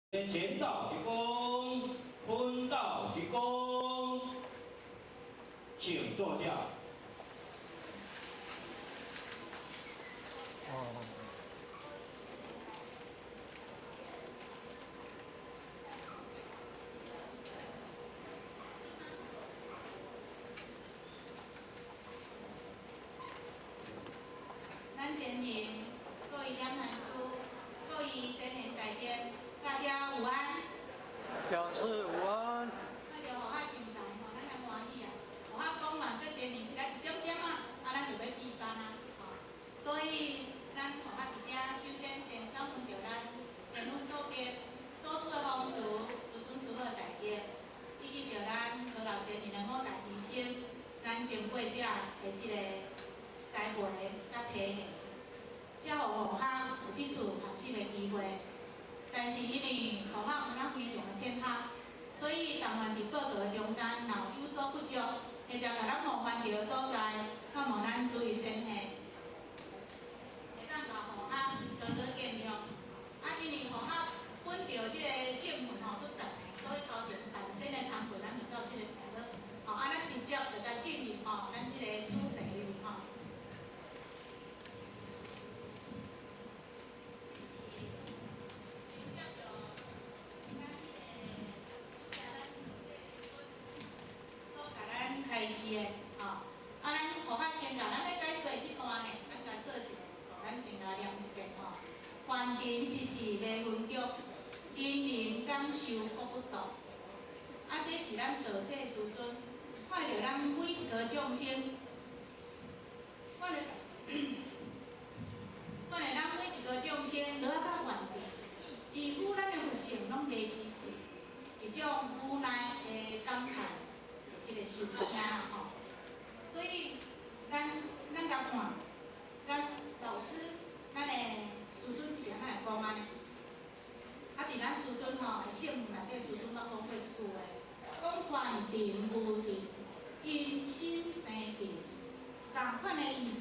前道鞠躬，坤道鞠躬，请坐下。咱前人各位两汉书，各位前人大家，大家午安。表示午安。那就互较精彩吼，咱来欢喜啊！互较讲完，搁前年来1点啊，咱就要闭班啊，吼。所以咱互较伫遮首先感恩着咱缘分组织做事的方主、师尊师母的大家，以及着咱何老前人的五代医生，咱前辈者的即个栽培甲体现，才互互较有即次学习的机会。但是因为互较毋非常的堑合，所以但愿伫报告的中间若有所不足，或者甲咱冒犯到的所在，那么咱注意检讨，会当甲互较多多见谅。因为互较本着即个姓份出长的，所以头前办新的工作，咱就到即个程度。咱直接就甲进入咱即个主题里吼。开始的，咱互较先甲咱要解说即段的，咱甲做一个，咱先甲念一遍吼。凡经世事未分局，人人感受各不同。这是咱道济师尊看着咱每一个众生，看着咱每一个众生落啊较原地，几乎咱的佛性拢袂失去，一种无奈的感叹。这个心情啊，所以咱甲看，咱老师，咱的师尊是安尼讲安尼，伫咱师尊的圣文内底，师尊捌讲过一句话，讲凡定无定，因心生定，同款的意，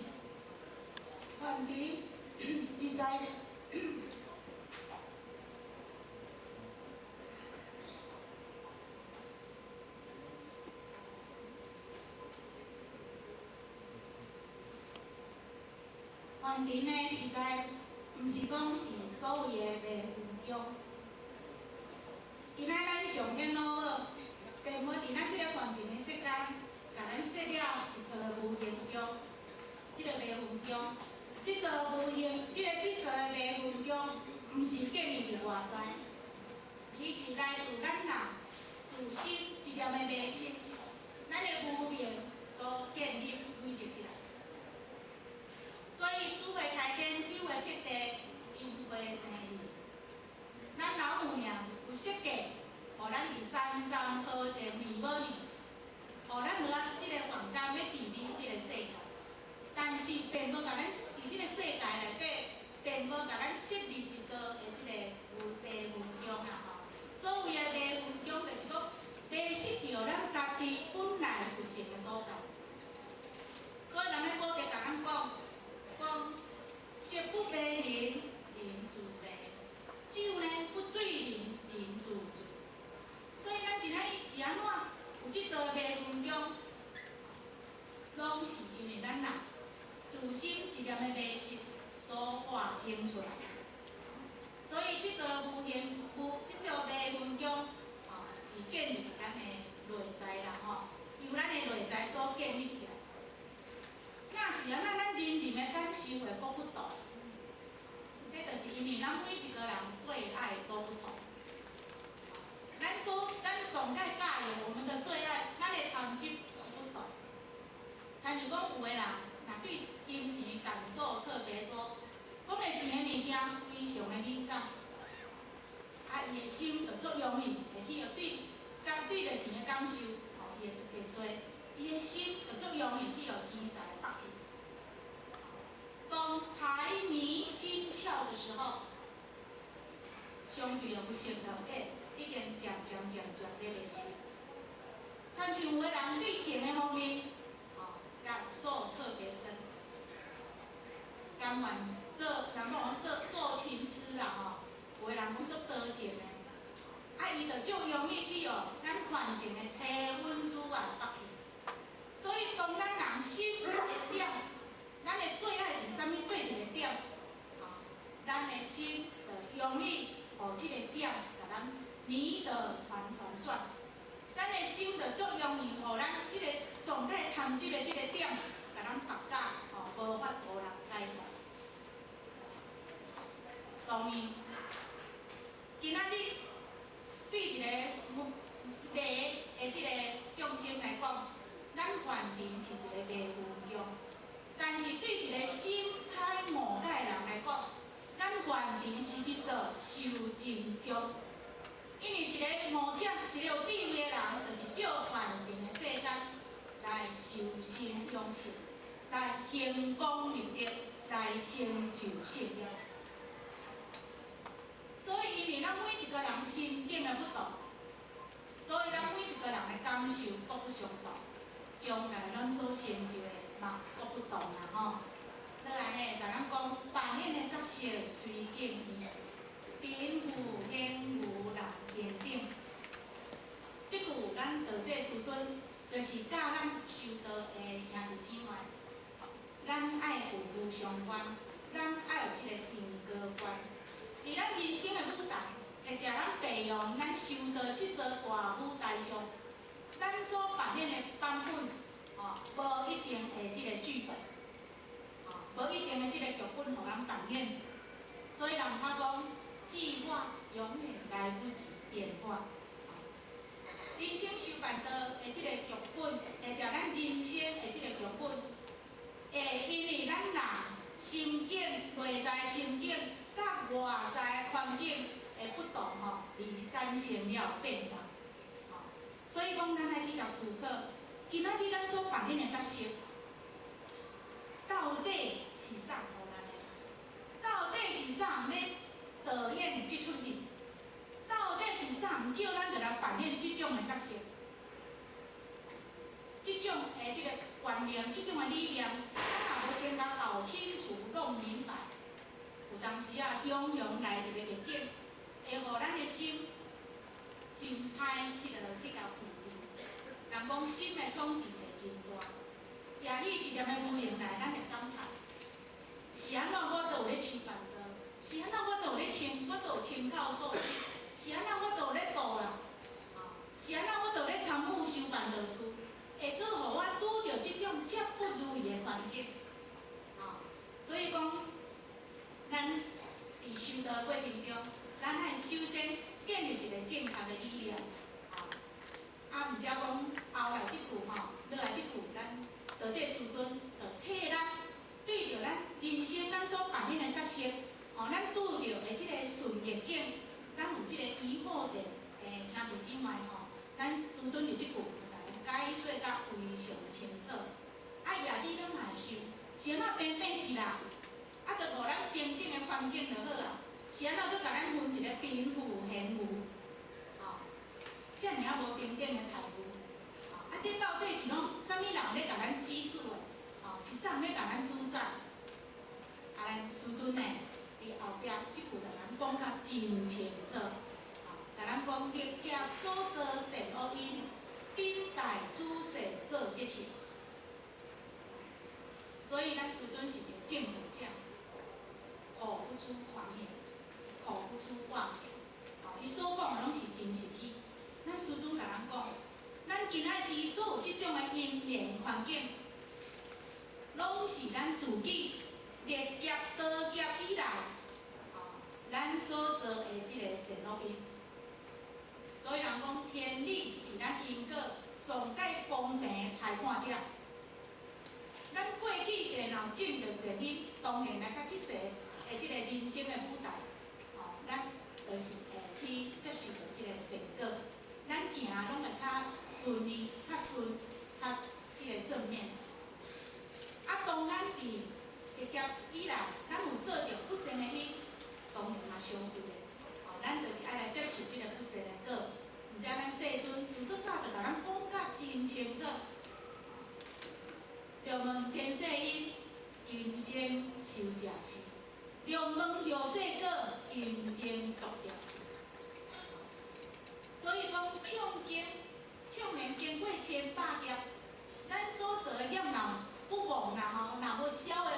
凡定是在。梵庭呢，实在毋是讲是所谓的迷分宗。今仔咱上天老学，并无伫咱即个梵庭的世界，甲咱设了一座无形宗。即个迷分宗，即座无形，即座迷分宗，毋是建立伫外在，而是来自咱人自心一念的迷信，咱的无明所建立累积起来。所以智慧开天，九会辟地，因会生意。咱老母娘有设计，互咱伫山上好前2母年，互咱落即个凡间要治理即个世界。但是并无甲咱伫即个世界内底，并无甲咱设立一座的即个迷分宗啦所谓的迷分宗，就是讲迷失掉咱家己本来佛性的所在。所以咱咧古典甲咱讲。色不迷人，人自迷；酒呢不醉人，人自醉。所以咱今仔日是安怎有即座迷分宗，拢是因为咱人自心一念的迷信所化生出来。所以即座即座迷分宗，是建立咱的内在啦由咱的内在所建立起来。那是咱人的感受会各不同，迄就是因为咱每一个人最爱都不同。咱上介喜的，我们的最爱，咱的谈执是不同。参像讲有的人，若对金钱感受特别多，讲的钱的物件非常的敏感，伊的心就足容易会去对着钱的感受，伊会特别多。伊的心就足容易去钱财绑去。当财迷心窍的时候，相对有成就已经渐渐在迷失。参像有的人对钱的方面，感受特别深，甘愿做人讲做情痴啦有的人讲做多情的，伊就足容易去咱环境的车温子啊北去。所以当咱人心会点，咱的最爱伫啥物对一个点，咱的心就容易互即个点，甲咱迷得团团转。咱的心就足容易互咱即个上界贪即个点，甲咱绑架，无法度人解决。当然，今仔日对一个迷的即个众生来讲，咱原定是一个迷糊用，但是对一个心态无解的人来讲，咱原定是一座修真宫。因为一个无者、一个有智慧的人，就是照原定的世间来修心养性，来行功立德，来成就圣业。所以，因为咱每一个人心境的不同，所以咱每一个人的感受各不相同，将来咱所成就的嘛各不同啦吼。再来呢，甲咱讲扮演的角色随境移，贫富显有人平等。即句咱道这师尊就是教咱修道的兄弟姊妹，咱爱有无相关，咱爱有即个平高观。伫咱人生的舞台，或者咱培养咱修道即座大舞台上，咱所扮演的版本，无一定的即个剧本，无一定的即个剧本互咱扮演。所以人话讲，计划永远来不及变化。人生修办道的即个剧本，或者咱人生的即个剧本，会因为咱人心境、内在心境。甲外在环境的不同而产生了变化。所以讲，咱爱去甲思考，今仔日咱所扮演的角色，到底是啥互咱的？到底是啥人要导演即出戏？到底是啥人叫咱来扮演即种的角色？即种的即个观念，即种的理念，咱若无先甲搞清楚、弄明白。有当时汹涌来一个逆境，会互咱的心真歹去甲负担。人讲心的冲击会真大，也许一点的无形来，咱会感叹：是安怎我都有咧修办道？是安怎我都有咧亲，我都有亲口所说？是安怎我都有咧度啦？是安怎我都有咧参与修办道事？会搁互我拄着即种遮不如意的环境？所以讲。咱伫修道过程中，咱爱首先建立一个正确的理念，毋则讲后来即句落来即句，咱道这师尊就替咱对着咱人生咱所扮演的角色，咱拄着的即个顺逆境，咱有即个疑惑的兄弟姊妹咱师尊就即句来解说甲非常清楚。也许咱嘛会想，是安怎偏是啦？就互咱平等的环境就好啊，是安怎搁甲咱分一个贫富贤愚，遮尔无平等的态度，这到底是拢啥物人咧甲咱指示的？是啥人咧甲咱主宰？咱师尊呢，伫后壁即句甲咱讲甲真清楚，甲咱讲逆劫所造善恶因，并代出世各一时。所以咱师尊是一个正道者。口不出狂言，口不出妄言。伊所讲的拢是真实语。咱师尊甲咱讲，咱今仔之所有即种的因缘环境，拢是咱自己历劫道劫以来，咱所做的即个善恶因。所以人讲，天理是咱因果上界公平的裁判者。咱过去世若有种着善因，当然来甲即世。即个人生的舞台，咱就是会去接受着即个成果，咱行拢会较顺利、较顺、较即个正面。当咱伫历劫以来，咱有做着不善的因，当然嘛相对的，咱就是爱来接受即个不善的果。毋知咱世尊自足早就甲咱讲甲真清楚，若问前世因，今生受者是。若问后世果，今生作者是。唱年经过千百劫，咱所做的业若不忘啦吼，若无消的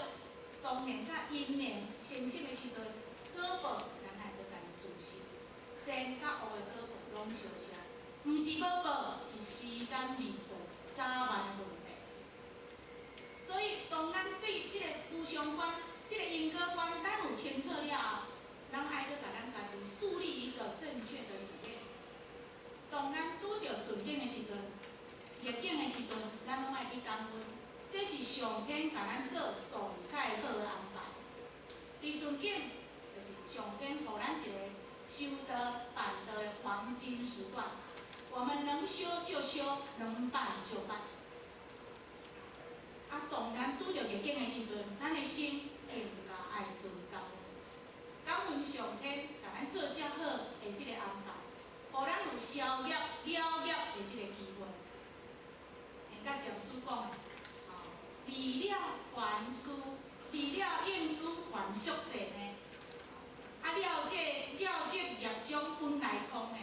当年甲因年成熟的时阵，果报咱还要家己自食。善甲恶的果报拢相像，毋是果报，是时间未到，早晚的问题。所以，当咱对即个无常观、即个因果观，咱有清楚了后，咱爱要甲咱家己树立一个正确的理念。当咱拄着顺境的时阵、逆境的时阵，咱拢爱去感恩，这是上天甲咱做上介好的安排。伫顺境，就是上天予咱一个修德办德的黄金时段，我们能修就修，能办就办。当咱拄着逆境的时阵，咱的心更加爱存感恩，感恩上天甲咱做遮好的即个安排，互咱有消业了业的即个机会。甲上师讲的，未了还书，未了应书还宿债呢。了结业障本来空的，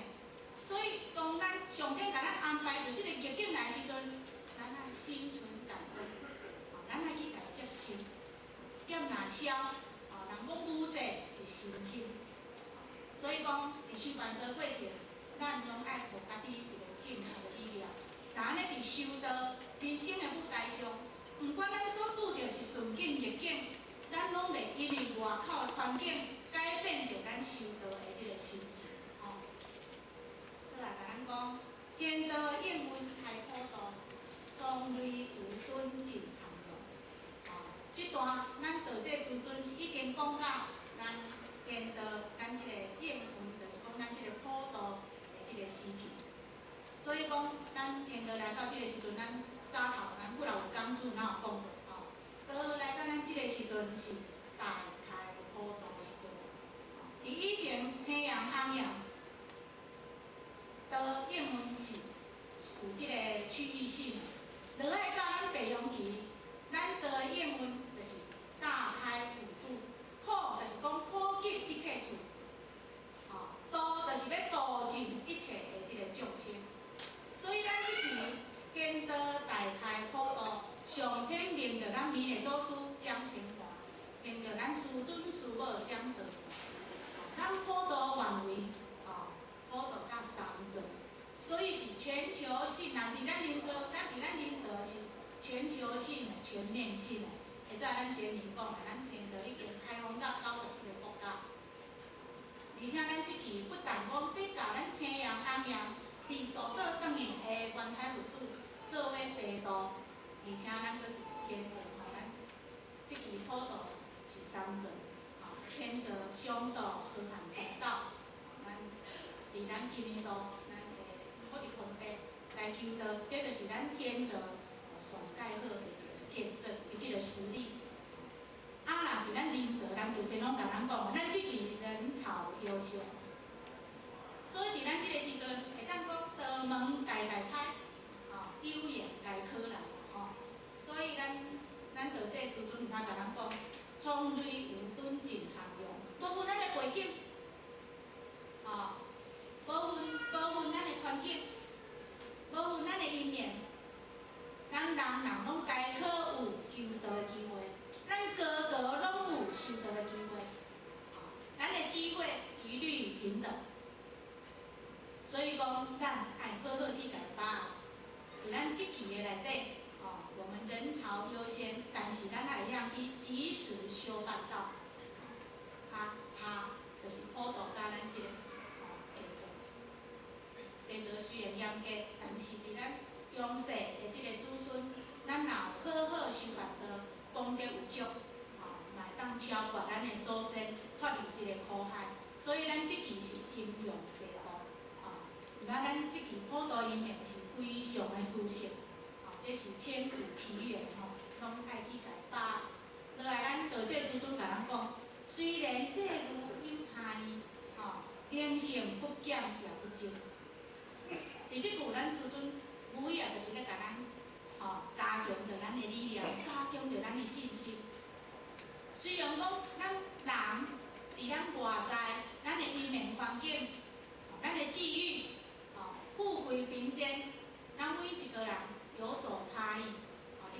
所以当咱上天甲咱安排着即个逆境来时阵，咱爱心存感恩，咱爱去甲接受。业若消，人讲武者是心紧，所以讲伫修办道过程，咱拢爱互家己一个正确的理念。若安尼伫修道人生的舞台上，毋管咱所遇着是顺境逆境，咱拢袂因为外口的环境改变着咱修道的即个心情。再来甲咱讲，天道应运开普渡，壮瑞有敦尽通用。即段咱道这师尊是已经讲到咱天道，咱即个应运，就是讲咱即个普渡的即个时期。所以讲，咱天道来到即个时阵，咱早头咱不老有讲师哪有讲过道来到咱即个时阵是大开普渡时阵。伫以前青阳昂扬，道应运是有即个区域性的。落来到咱白羊期，咱道的应运就是大开普渡，普就是讲普及一切处，渡就是要渡尽一切的即个众生。所以咱即期天道大开普渡，上天命着咱弥勒祖师讲平华，命着咱师尊师母讲道。咱普渡范围，普渡到3座，所以是全球性。伫咱林座是全球性的、全面性的。会早咱前年讲的，咱天道已经开放到91个国家，而且咱即期不但讲要甲咱青阳昂扬伫道倒转去的原台佛祖做伙坐渡，而且咱搁天座咱即期普渡是3座。天座、上道、和行前道，咱伫咱今年度，咱我伫空地来求道，这就是咱天座上介好的一个见证，伊即个实力。若伫咱人座，人就先拢甲咱讲，咱即期人潮优先，所以伫咱即个时阵，会当讲道门大开，有缘来可来，所以咱道这师尊毋通甲咱讲。创瑞有敦尽通用，无分咱的背景，无分咱的环境，无分咱的因缘，咱人人拢该可有求道的机会，咱个个拢有修道的机会，咱的机会一律平等。所以讲，咱爱好好去家把握，伫咱即期的内底。我们人潮优先，但是咱也会晓去及时修办道，就是普渡甲咱即个地座虽然严格，但是伫咱阳世的即个子孙，咱若有好好修办道，功德有足，嘛会当超越咱的祖先，脱离即个苦海。所以咱即期是阴阳结合，咱即期普渡因缘是非常的殊胜。这是千古奇缘拢爱去家把握。落来，咱道这师尊甲咱讲，虽然这路有差异，言行不减也不精。伫即句，咱师尊每日就是咧甲咱，加强着咱的力量，加强着咱的信心。虽然讲咱人伫咱外在，咱的因缘环境，咱的际遇，富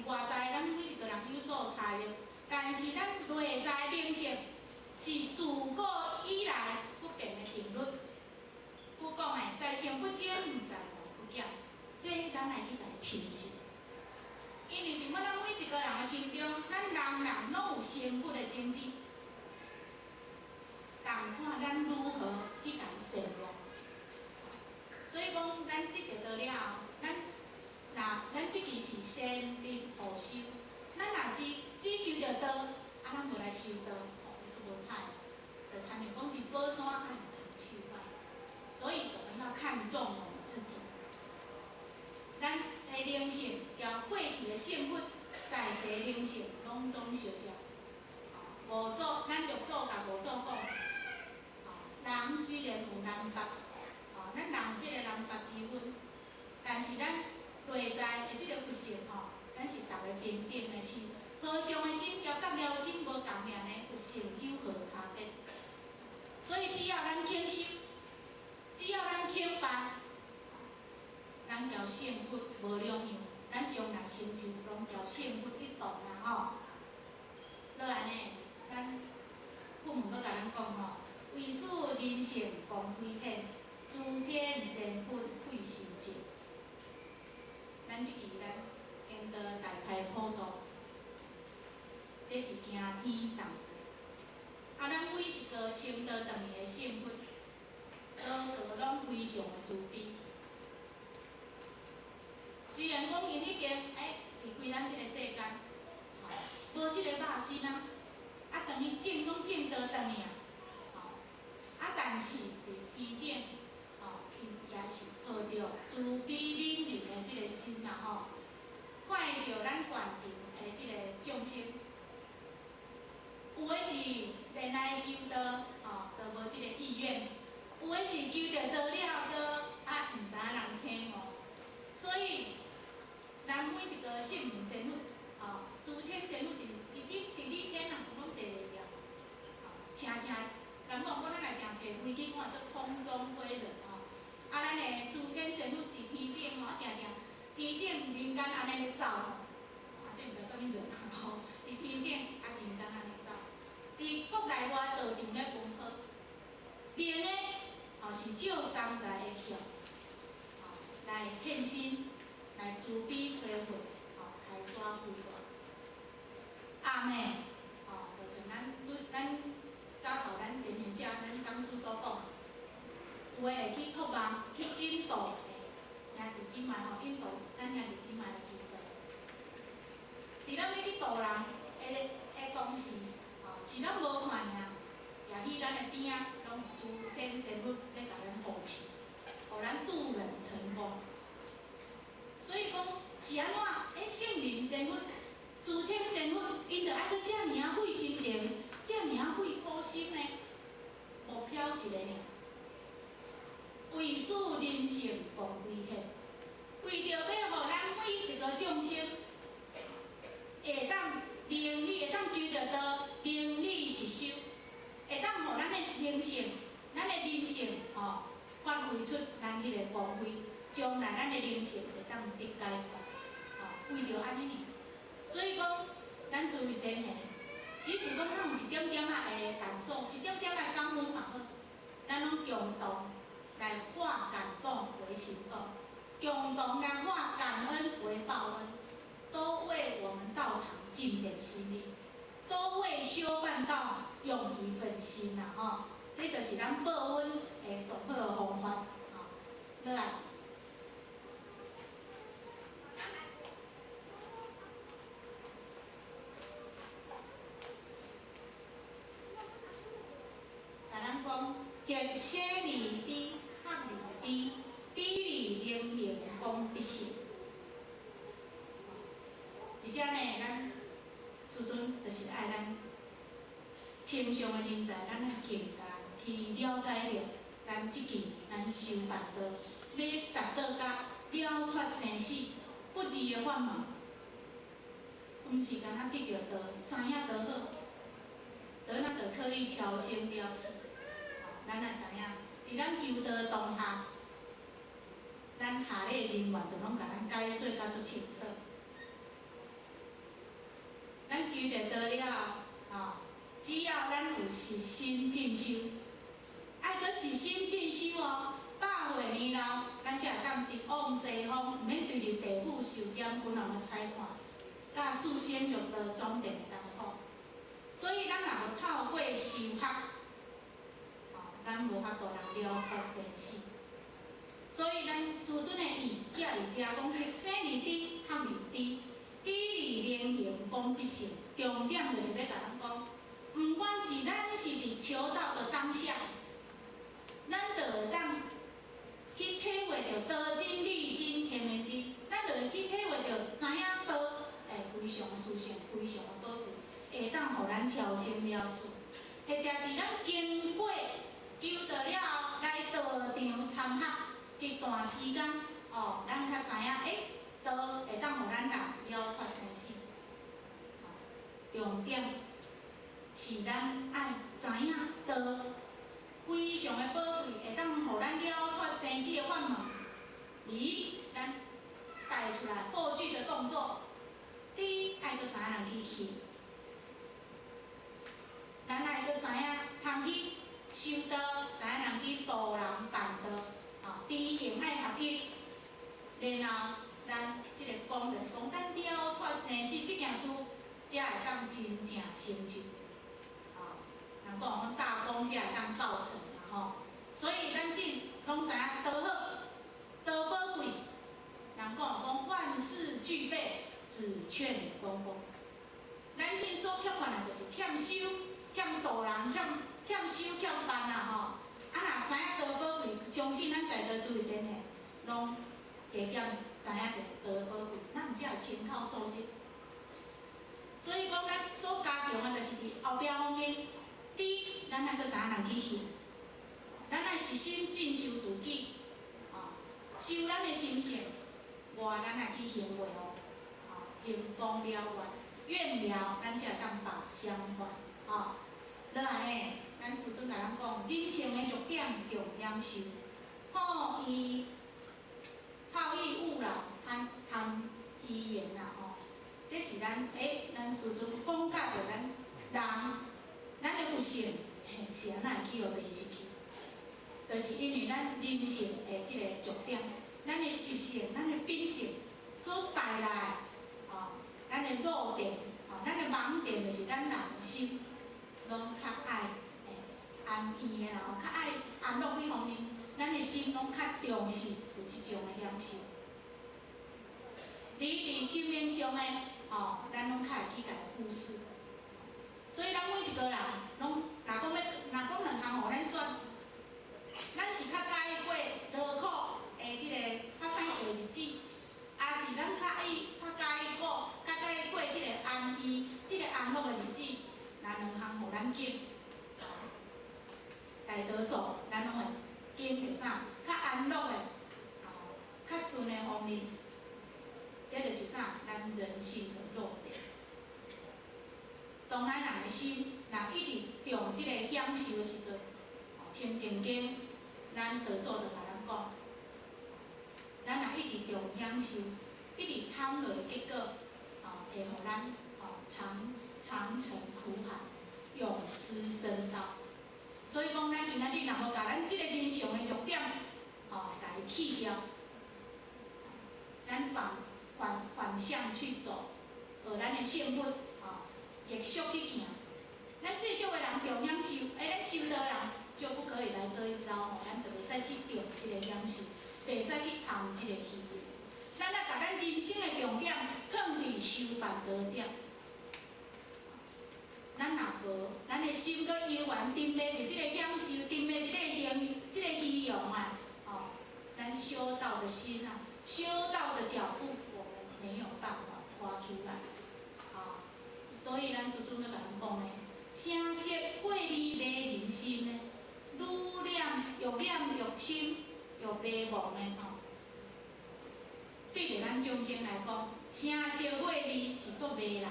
外在咱每一个人有所差异，但是咱内在灵性是自古以来不变的定律。不讲诶，在成不减，毋在无不减，这咱来去甲伊清晰。因为伫咱每一个人诶心中，咱人人拢有成佛诶种子，但看咱如何去甲伊善用。所以讲，咱得着道了后，咱即期是先定后修，咱若只求着道，咱无来修道，无彩，就参像讲一宝山爱通手法。所以我们要看重我们自己，咱的灵性，交过去的幸福，在世灵性拢总相像。无祖，咱六祖甲无祖讲，人虽然有人格，咱人有即个人格之分，但是咱内在的即个佛性咱是逐个平等的心，和尚的心交甲了心无共样呢，佛性有何差别？所以只要咱肯修。只要咱肯办，咱交幸福无两样，咱将来成就拢交幸福一道啦吼。落来呢，咱父母搁甲咱讲为使人性光辉显，诸天善本慧心净。咱即期咱见到大开普度，这是惊天动地。咱每一个成道等于的幸福。个拢非常的慈悲，虽然讲因已经离开咱即个世间，无即个肉身等于种拢种倒转去但是伫天顶，伊也是抱着慈悲悯人的即个心看着咱悬庭的即个众生，有的是恋爱求道，就无即个意愿。有诶是求着道了，都毋知影人请我，所以咱每一个圣明仙佛，诸天仙佛伫你天拢坐袂了，请人讲咱来乘坐飞机，看做空中飞人咱诶诸天仙佛伫天顶定天顶人间安尼咧走这毋知啥物人伫天顶人间安尼走，伫国内外道场咧分好，明诶。是照三才的巧，来献身，来慈悲恢复，开山开大。暗暝，就像咱早头咱前面咱讲师所讲，有诶会去托梦去引导兄弟姊妹引导咱兄弟姊妹来求道。伫咱要去导人的同时，是咱无看尔。也许咱的边拢诸天仙佛咧甲咱扶持，互咱渡人成功。所以讲是安怎？圣灵仙佛、诸天仙佛，因着爱搁遮尔费心情，遮尔费苦心呢？目标一个尔，为使人性光辉显，为着要互咱每一个众生会当明理，会当求着道，明理实修。会当互咱的灵性、咱的人性发挥出咱迄个光辉，将来咱的灵性会当得解脱，为着安尼尔。所以讲，咱注意真诶，即使讲咱有一点点仔的感受，一点点仔感恩嘛好，咱拢共同来化感动为行动，共同来化感恩为报恩，都为我们道场尽点心力。都为修办道用一份心这就是咱报恩的上好的方法落来，甲咱讲，见舍利滴，合利滴，滴利灵灵光一线。而且呢，咱师尊就是爱咱清上的人才，咱来更加去了解着咱即期咱修办道，要达到甲了脱生死不二的法门，毋是干那得着道，知影道好，道那就可以超生了死。咱也知影，伫咱求道的当下，咱下咧人员就拢甲咱解说甲足清楚。开就倒了只要咱有实心进修，爱搁实心进修100岁年老，咱才会当直往西方，毋免对着地府受检君王的裁判，甲四仙六道总变艰苦。所以咱若无透过修学，咱无法度来了脱生死。所以咱师尊的意也是遮讲，学生而知，学而知，知而能行，方必成。重点就是要甲咱讲，毋管是咱是伫求道的当下，咱就会当去体会到道真理真天命真，咱就会去体会到知影道会非常殊胜，非常的宝贵，会当互咱超生了事。或者是咱经过求道了后，来道场参学一段时间，咱才知影，道会当互咱人了脱生死。重点是咱爱知影道非常的宝贵，会当互咱了脱生死的法门。而咱带出来后续的动作，第一爱搁知影人去行，咱爱搁知影通去修道，知影人去度人办道，知行爱合一。然后咱即个讲就是讲，咱了脱生死即件事，才会当真正成就。人讲大功才会当告成所以咱即拢知影道好，道宝贵。人讲万事俱备，只欠东风。咱现所缺乏的就是欠修、欠度人、欠修、欠办若知影道宝贵，相信咱在座诸位真诶，拢加减知影着道宝贵，咱才会亲口所实。所以讲，咱所加强的，就是伫后壁方面，第一，咱爱搁知影人去行，咱爱实心进修自己，修咱的心性，外咱爱去行为行功了愿了，咱才会当报相还落来呢，咱师尊甲咱讲，人生的弱点重点修，好意好逸恶劳，贪虚言这是咱师尊讲甲着咱的佛性，是安那会去互迷失去？就是因为咱人性的即个弱点，咱的习性、咱的秉性所带来咱的弱点，咱的盲点就是咱人心拢较爱安逸的啦，较爱安乐迄方面，咱的心拢较重视有即种的享受。而伫心灵上的咱拢较会去甲伊忽视。所以咱每一个人拢，若讲两项互咱选，咱是较介意过劳苦的即个较歹过日子，还是咱较介意过即个安逸、即个安乐的日子？咱两项互咱拣，大多数咱拢会拣摕啥？较安乐的，较顺的方面，这就是啥？咱人性的弱点。当咱人的心若一直重即个享受的时阵，像正经咱道祖就甲咱讲，咱若一直重享受，一直贪落的结果，会互咱长程苦海，永失真道。所以讲，咱今仔日若无甲咱即个人上的弱点，甲伊去掉，咱反向去走，学咱的性分，逆俗去行。咱世俗的人重享受，咱修道的人就不可以来这一招咱就袂使去重即个享受，袂使去贪即个虚荣。咱要甲咱人生的重点放伫修办道点。咱若无，咱的心搁悠然沉迷伫即个享受，沉迷即个即个虚荣咱修道的心修道的脚步，我们没有办法花出来。所以咱师尊要甲咱讲呢，声色慧利迷人心呢，愈念愈深，愈迷茫呢对着咱众生来讲，声色慧利是足迷人。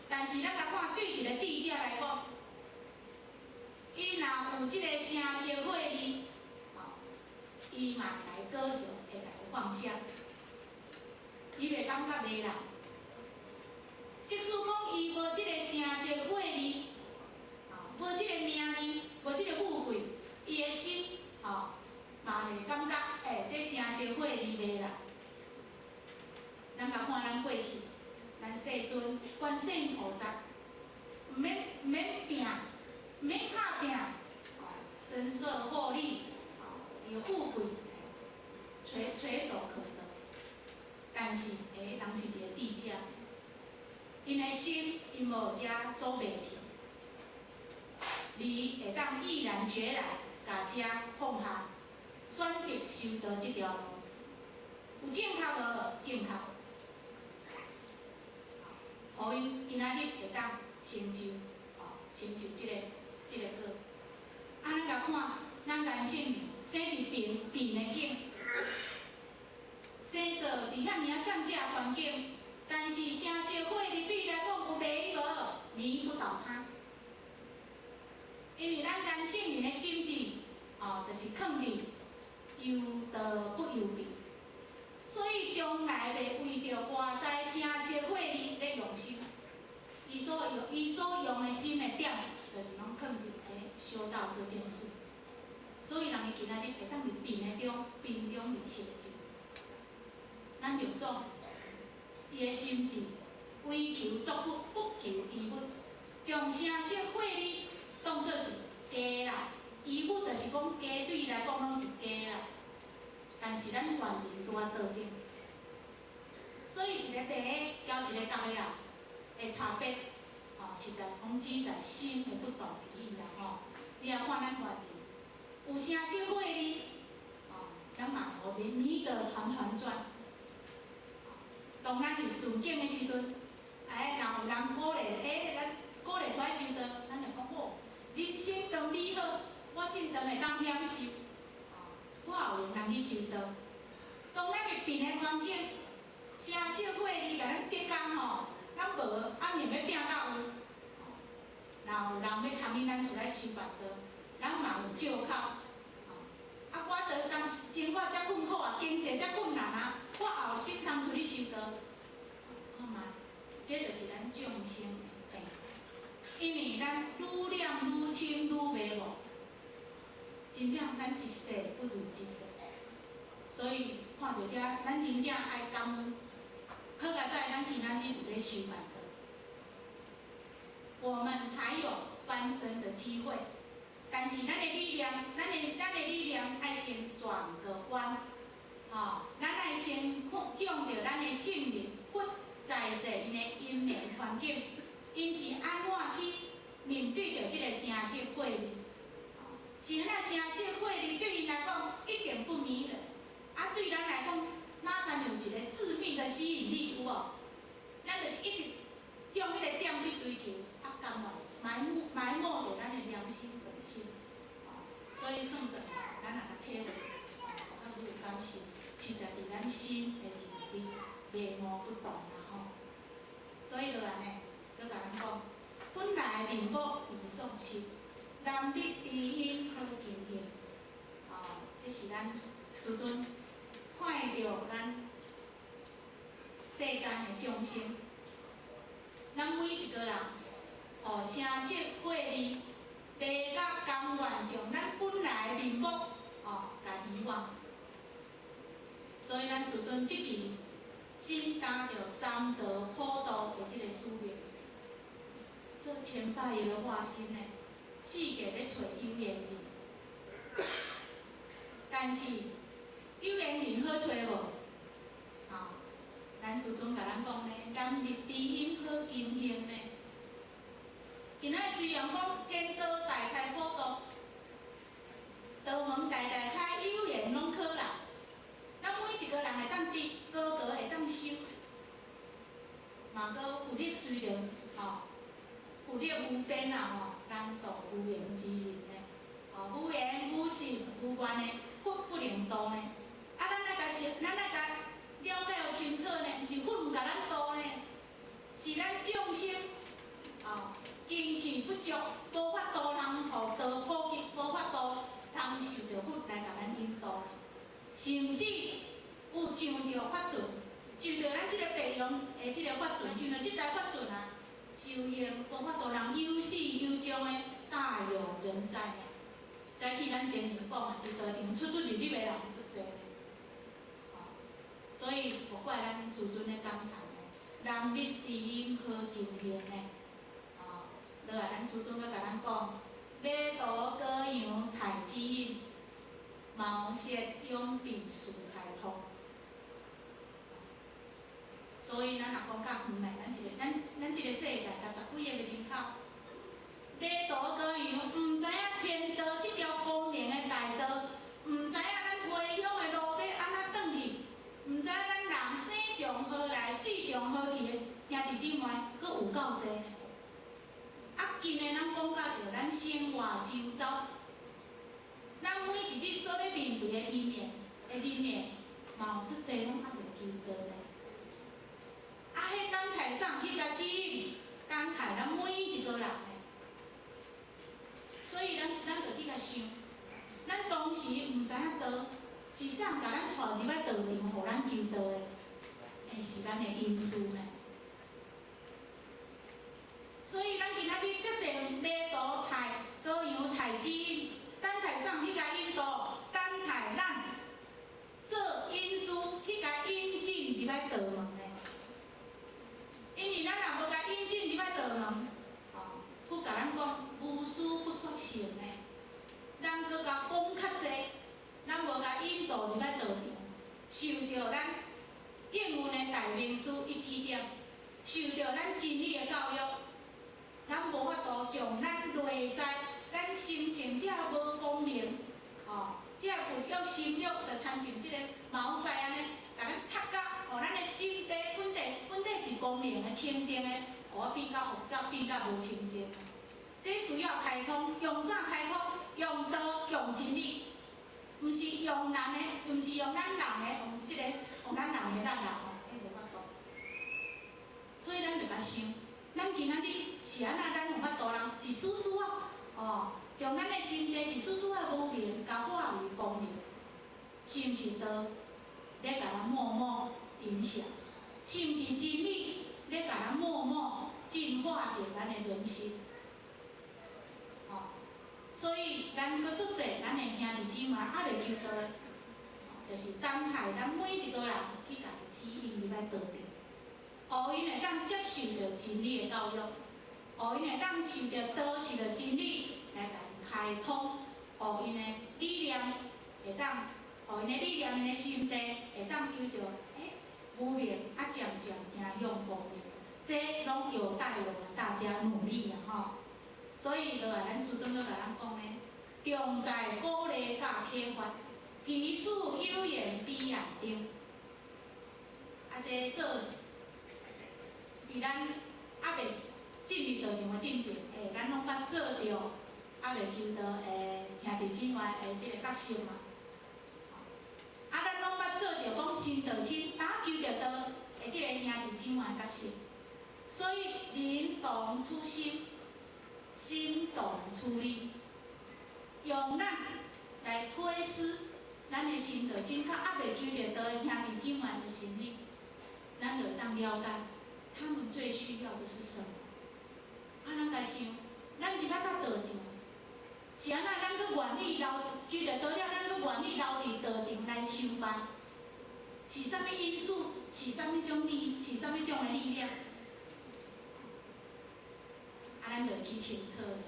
但是咱来看，对一个智者来讲，伊若有即个声色慧利，伊嘛来割舍，会甲伊放下，伊袂感觉迷人。即使讲伊无即个声色慧字，无即个名字，无即个富贵，伊的心嘛会感觉这声色慧字袂啦。咱甲看咱过去，咱世尊观世音菩萨，毋免拼，毋免拍拼，声色获利，伊的富贵垂手可得。但是，人是一个智者，因的心因无遮锁袂去，而会当毅然决然甲遮放下，选择修道这条路，有正确无？正确。互因今仔日会当成就，成就这个果。咱甲看，咱人生生伫平的境，生做伫遐尔善这环境，但是声色慧字对伊来讲有迷无？迷不倒他。因为咱人生人的心智，就是放伫由道不由病。所以将来袂为着外在声色慧字咧用心，伊所用的心的点，就是拢放伫修道这件事。所以人伊今仔日会当伫病中而成就。咱六祖伊的心智，为求作福，不求义物，将声色慧字当作是假啦，义物就是讲假，对伊来讲拢是假啦。但是咱原人拄啊道顶，所以一个白的交一个黑的人的差别，实在统只在心的不同而已啦。你也看咱原人，有声色慧字，咱嘛互弥陀传转。当咱伫顺境的时阵，若有人鼓励，咱鼓励出来修道，咱就讲好，人生长美好，我真长会当享受。我也有人去修道。当咱伫病的环境，声色慧字甲咱逼工咱无暗年要拼到有。若有人要牵引咱出来修办道，咱嘛有借口。我倒工生活遮困苦经济遮困难我后心通出去修道，看嘛，这就是咱众生的病。因为咱愈念愈深愈迷悟。真正咱一世不如一世，所以看到这，咱真正爱感恩。好佳在咱今仔日有咧修办道，我们还有翻身的机会。但是咱的力量，咱的力量爱先转个弯，咱爱先用着咱的性命，不在世因的因缘环境，因是安怎去面对着这个声色慧字。是那声色慧字对因来讲一点不迷人，对咱来讲，哪才有一个致命的吸引力，有无？咱就是一直向迄个点去追求，甘愿埋没着咱的良心本性。所以算算，咱若甲体会，较愈有感受，实在伫咱心的认知迷茫不动啦所以就安尼，就甲咱讲，本来面目易送心。难觅知音好经营，这是咱师尊看到咱世间的众生，咱每一个人，声色慧字，白甲甘愿将咱本来的面目，甲遗忘。所以咱师尊即期新担着三泽普渡的这个使命，做千百亿的化身呢。世界要找有缘人，但是有缘人好找无？咱师尊甲咱讲呢，难觅知音好经营呢。今仔虽然讲天道大开普渡，道门大大开，有缘拢可来，咱每一个人会当得，个会当修，嘛搁有力虽然有力有边咱度有缘之人呢，有缘有信有愿的，佛不能度呢。咱爱甲了解有清楚呢，毋是佛毋甲咱度呢，是咱众生根器不足，无法度通互道普及，无法度通受着佛来甲咱引导，甚至有上着法准，就着咱即个培养的即个法准，就着即台法准啊，修行无法度人有始有终的大有人在。早起咱前面讲啊，伫道场出入的人足济，所以无怪咱师尊咧感叹的，人密知音好求行的，落来咱师尊搁甲咱讲，马途高扬太指引，茅塞永闭事开通。所以咱若讲较远的，咱即个世界，甲十几个人口，马途高扬，毋知影天道即条光明的大道，毋知影咱回乡的路要安怎转去，毋知影咱人生从何来，死从何去的兄弟姊妹，佫有够济呢。啊，今日咱讲到着咱生活周遭，咱每一日所咧面对的因缘、的人缘，嘛有足济拢还袂求道咧。啊，迄等台上迄个指引，等待咱每一个人的。所以咱着去甲想，咱当时毋知影道是啥甲咱带入来道场，互咱求道的，是咱的因素呢。所以咱今仔日遮济马途太高扬太指引，等待上去甲引导，等待咱做因素去甲引进入来道门的。因为咱若无甲引进入来道门，不甲咱讲无事不说成的，咱搁甲讲较济，咱无甲引导入来道场，受到咱应运的大名师伊指点，受到咱真理的教育，咱无法度将咱内在咱心性遮无光明，遮具有心欲，就参像即个毛塞安尼，甲咱读到，互咱的心地本底是光明的、清净的，互我变较复杂，变较无清净。这需要开通，用啥开通？用道，用真理，毋是用人的，毋是用咱人的，用咱人的咱人哦，迄无法度。所以咱着甲想，咱今仔日是安怎？咱有法度人一丝丝将咱的心地一丝丝无明，甲化为光明，是毋是道咧甲咱默默影响？是毋是真理咧甲咱默默净化着咱的人心？所以咱搁足济咱的兄弟姊妹还袂求道的，就是等待咱每一个人去甲伊指引入来道场，互因会当接受着真理的教育，互因会当受着道、受着真理来甲因开通，互因的力量会当，互因的力量、因的心地会当有着无明啊，渐渐行向光明，这拢有待我们大家努力啦吼。所以落来，咱师尊搁甲咱讲呢，重在鼓励甲启发，彼此有缘彼岸定。这做伫咱还袂进入道场的进程，咱拢捌做着还袂求道的兄弟姊妹的即个角色嘛。咱拢捌做着讲新道亲，打求着道的即个兄弟姊妹的角色。所以人同处心。心动处理，用咱来推思咱的心道亲，较还袂求着道的兄弟姊妹的心理，咱就当了解他们最需要的是什么。咱甲想，咱入来到道场，是安怎？咱搁愿意留求着道了，咱搁愿意留伫道场来修办，是啥物因素？是啥物种力？是啥物种的力量？咱就去清楚了，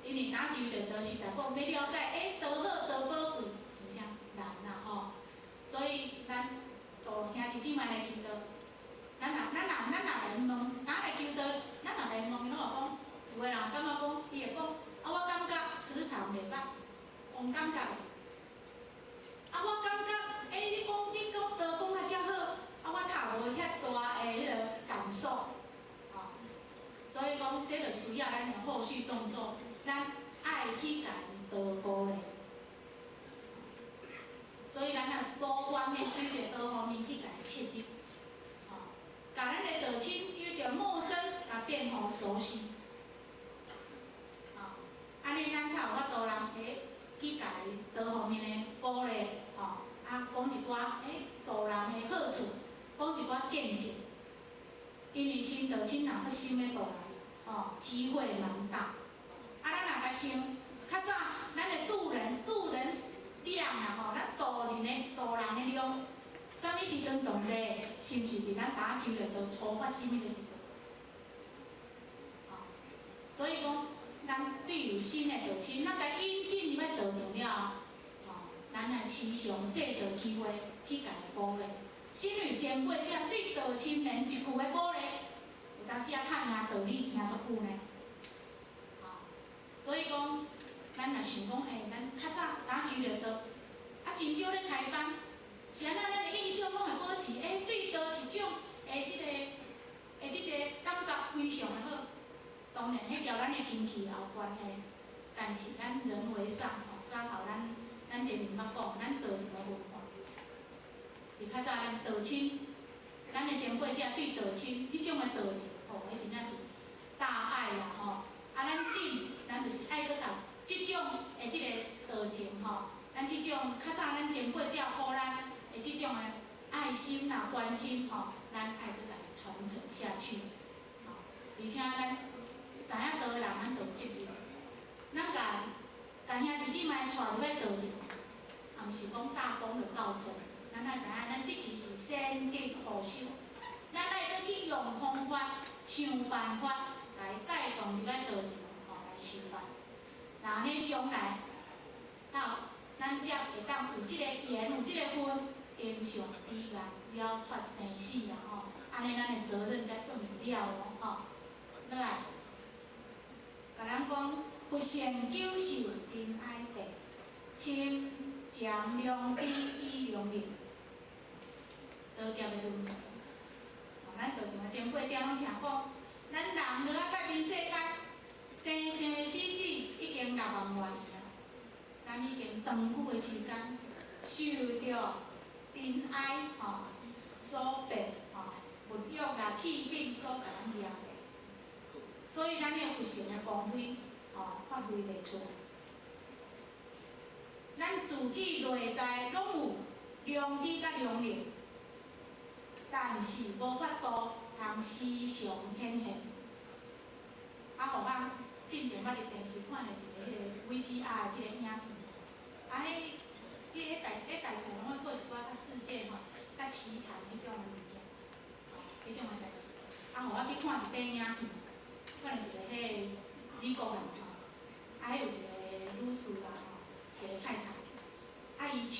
因为打求着道实在讲要了解，道好道宝贵，真正难啦吼。所以咱同兄弟姊妹来求道，咱若来问，咱来求道，咱若来问，伊拢会讲，有个人感觉讲，伊会讲，我感觉磁场袂歹，有感觉的。我感觉，你讲道讲啊遮好，我头无遐大的迄个感受。所以讲，这就需要咱的后续动作，咱爱去甲因道步咧。所以咱若多方面对着多方面去甲伊切入，甲咱的道亲由着陌生，甲变互熟悉。安尼咱才有法度人去甲伊多方面的鼓励，讲一寡导人的好处，讲一寡见证，因为新道亲若发心的过来，机会蛮大。咱若甲想，较早咱的渡人量啦，咱渡人的量，啥物时阵上济？是毋是伫咱打球的都初发生的时阵？所以讲，咱对有新的道亲，咱甲引进入要道场了后，咱也时常制造机会去甲伊鼓励。新女前辈者对道亲连一句的鼓励，有当时啊较听道理听足久呢。所以讲，咱若想讲，咱较早打球就道，真少咧开班，是安怎咱的印象拢会保持，对道一种即个感觉非常的好。当然，迄条咱的经济也有关系，但是咱人为上早头咱前面捌讲，咱道场的文化，伫较早咱道亲，咱的前辈者对道亲迄种的道情，迄真正是大爱啦咱就是爱搁读即种的即个道情咱即种较早咱前辈者互咱的即种的爱心啦、关心咱爱搁甲伊传承下去而且咱知影道的人，咱就有责任。咱甲兄弟姊妹带入要道场，也毋是讲大功就到成。咱爱知影，咱即期是先得后修，咱爱搁去用方法、想办法来带动入来道场来修办。那安尼将来到咱才会当有即个缘、有即个分，经常依然了脱生死啦安尼咱的责任才算了落来。甲咱讲，不善久受真爱地，亲将良知以良人。道家的论坛，咱道场的前辈者拢常讲，咱人落啊到人世间，生生死死已经6万多年啊，咱已經長久的時間受到真愛所逼物欲啦、氣品所甲咱掠的，所以咱的佛性的光輝發揮袂出來。咱自己內在攏有良知甲良能，但是無法度通時常顯現。互咱之前捌伫電視看着一個迄個 VCR 的即個影片，迄大概拢會播一寡較世界較奇談迄種物件，迄種代志。互我去看一部影片，看着一個迄美國人迄有一個女士啦一個太太，伊手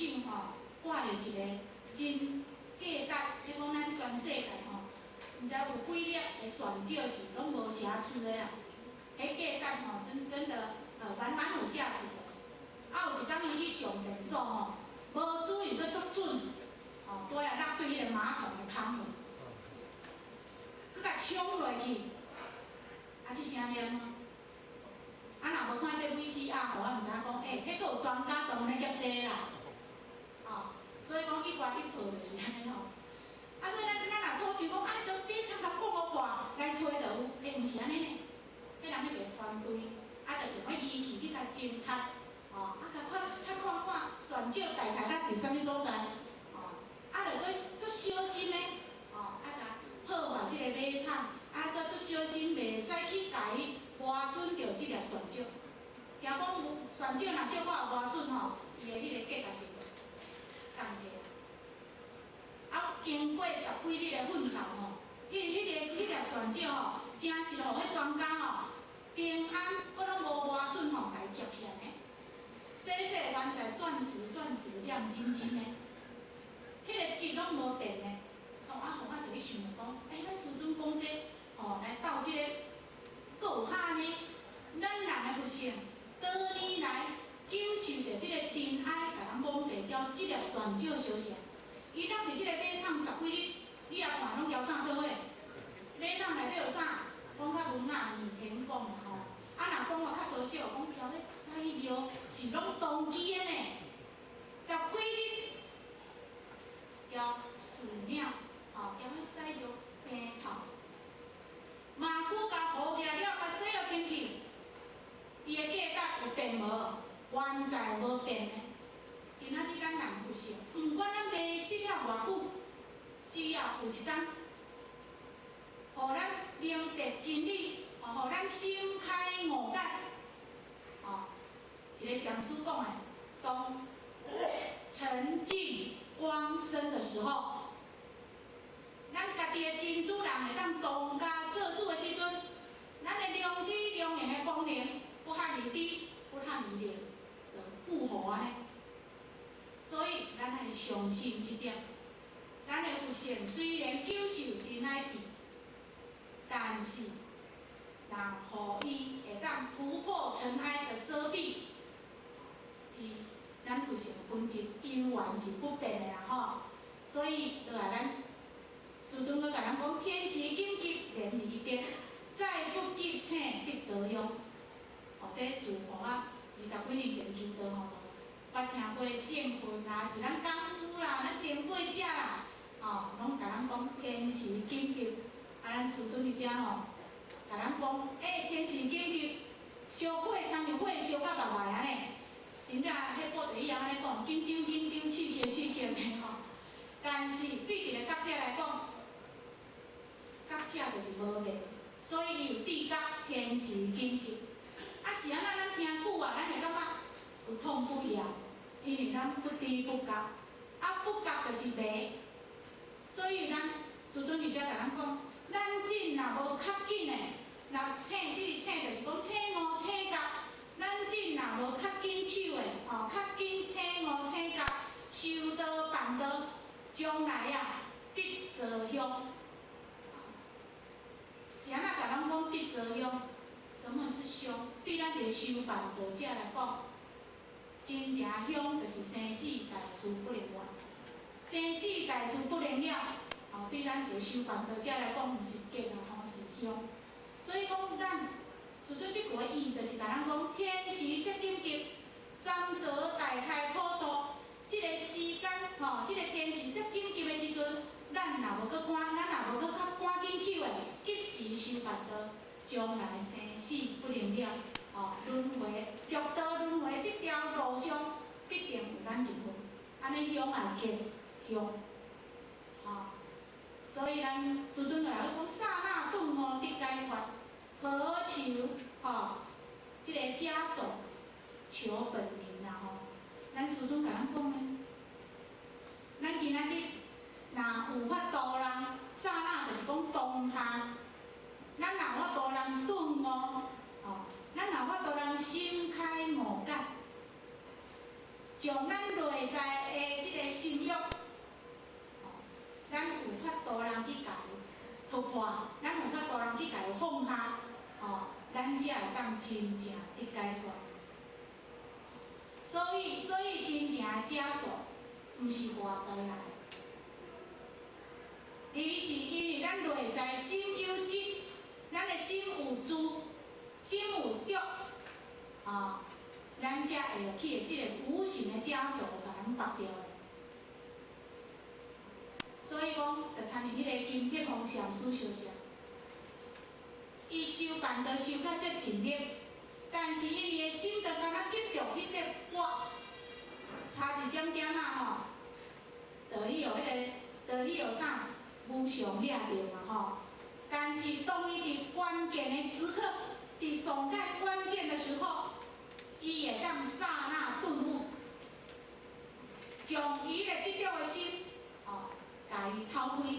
掛着一個真價值，比講咱全世界毋知有幾粒的選照是攏無瑕疵的啦。迄价值真的蛮有价值的。有一當伊去上電所無注意佫足準，拄仔落對迄個馬桶的空門，佫甲衝落去，即啥念若無看迄個 VCR， 我毋知影講，迄佫有專家專門咧業這啦，所以講去關去抱就是安尼所以咱若討想講，就你通甲顧無看，來找就有，毋是安尼呢。迄人迄一個團隊，就用儀器去甲偵測，甲看選照大概咱佇啥物所在，就佫足小心的，甲破壞即個馬桶，佫足小心袂使去甲伊磨損着即粒選照。若講選照若小可有磨損伊的迄個價值是降低。經過10幾日的奮鬥迄粒選照真是互迄專家平安，佫拢無磨損家己捡起來呢。洗完才鑽石亮晶晶的，迄個質拢無變的。互我就咧想講，咱师尊講這來到即個，佫有哈呢，咱人的佛性，多年來久受着即個真愛，甲咱蒙蔽交即粒選照相像。伊落伫即個馬桶10幾日，你也看攏交啥做伙？馬桶內底有啥？講較文雅面天講啦若講較social，講交咧洗尿是攏當機的呢，10幾日交屎尿，交咧洗尿病臭，麻久甲糊起來了，甲洗落清氣，伊的價值有變無？原在無變的。今仔日咱人佛性，毋管咱迷信了偌久，只要有一天，互咱明白真理，互咱心开悟解。一个上师讲的，当沉静光生的时候，咱家己的真主人会当当家做主的时阵，咱的良知良缘的功能不较离知，不较迷离，就复活安尼。所以咱爱相信这点，咱的佛性虽然久受真爱比，但是让互伊会当突破尘埃的遮蔽，伊咱佛性本质永远是不变的啦吼。所以，就来咱师尊佮咱讲，天时紧急人离别，再不急请必遭殃。这自吼啊，20几年前求道吼，捌听过圣训啦，是咱讲师啦，咱前辈者啦，拢甲咱讲天时紧急。咱师尊伫遮吼，甲咱讲，天时紧急，烧火参像火烧到外外安尼，真正迄报地样安尼讲，紧张紧张，刺激刺激的吼。但是对一个觉者来讲，觉者就是无明，所以伊有智觉天时紧急。是安咱听久啊，咱会感觉有痛不痒，因为咱不知不觉，不觉就是迷。所以咱师尊伫遮甲咱讲，咱真若无较紧的，若请即个请就是讲请五请甲，咱真若无较紧手的，较紧请五请甲，修道办道，将来必遭殃。是安怎甲咱讲必遭殃？什么是凶？对咱一个修办道者来讲，真正凶就是生死大事不能完，生死大事不能了。对咱一个修办道者来讲，毋是吉是凶。所以讲，咱师尊即句的意义，就是甲咱讲，天时即紧急，三则大开普渡。即个时间，即个天时即紧急的时阵，咱若无搁较赶紧手的，及时修办道。将来生死不能了，轮回六道轮回这条路上必定有咱一份，安尼凶爱吉凶，所以咱师尊就来讲，刹那顿悟得解脱，何求这个枷锁，求本名啦吼。咱师尊甲咱讲呢，咱今仔日若有法度人，刹那就是讲当下。咱若法度人顿悟，咱若法度人心开悟解，将咱内在的即个心欲，咱有法度人去甲伊突破，咱有法度人去甲伊放下，咱才会当真正得解脱。所以真正的枷锁，毋是外在来，伊是因为咱内在心有执。咱的心有主，心有着，咱才会去的即个无形的枷锁，甲咱拔掉的。所以讲，就参与迄个金铁公上师相像，伊修办道修到遮尽力，但是因为个心就敢若执着迄个我，差一点点就去互啥无常掠着嘛但是当伊伫关键的时刻，伫上界关键的时候，伊会当刹那顿悟，将伊的即种的心，甲伊偷开，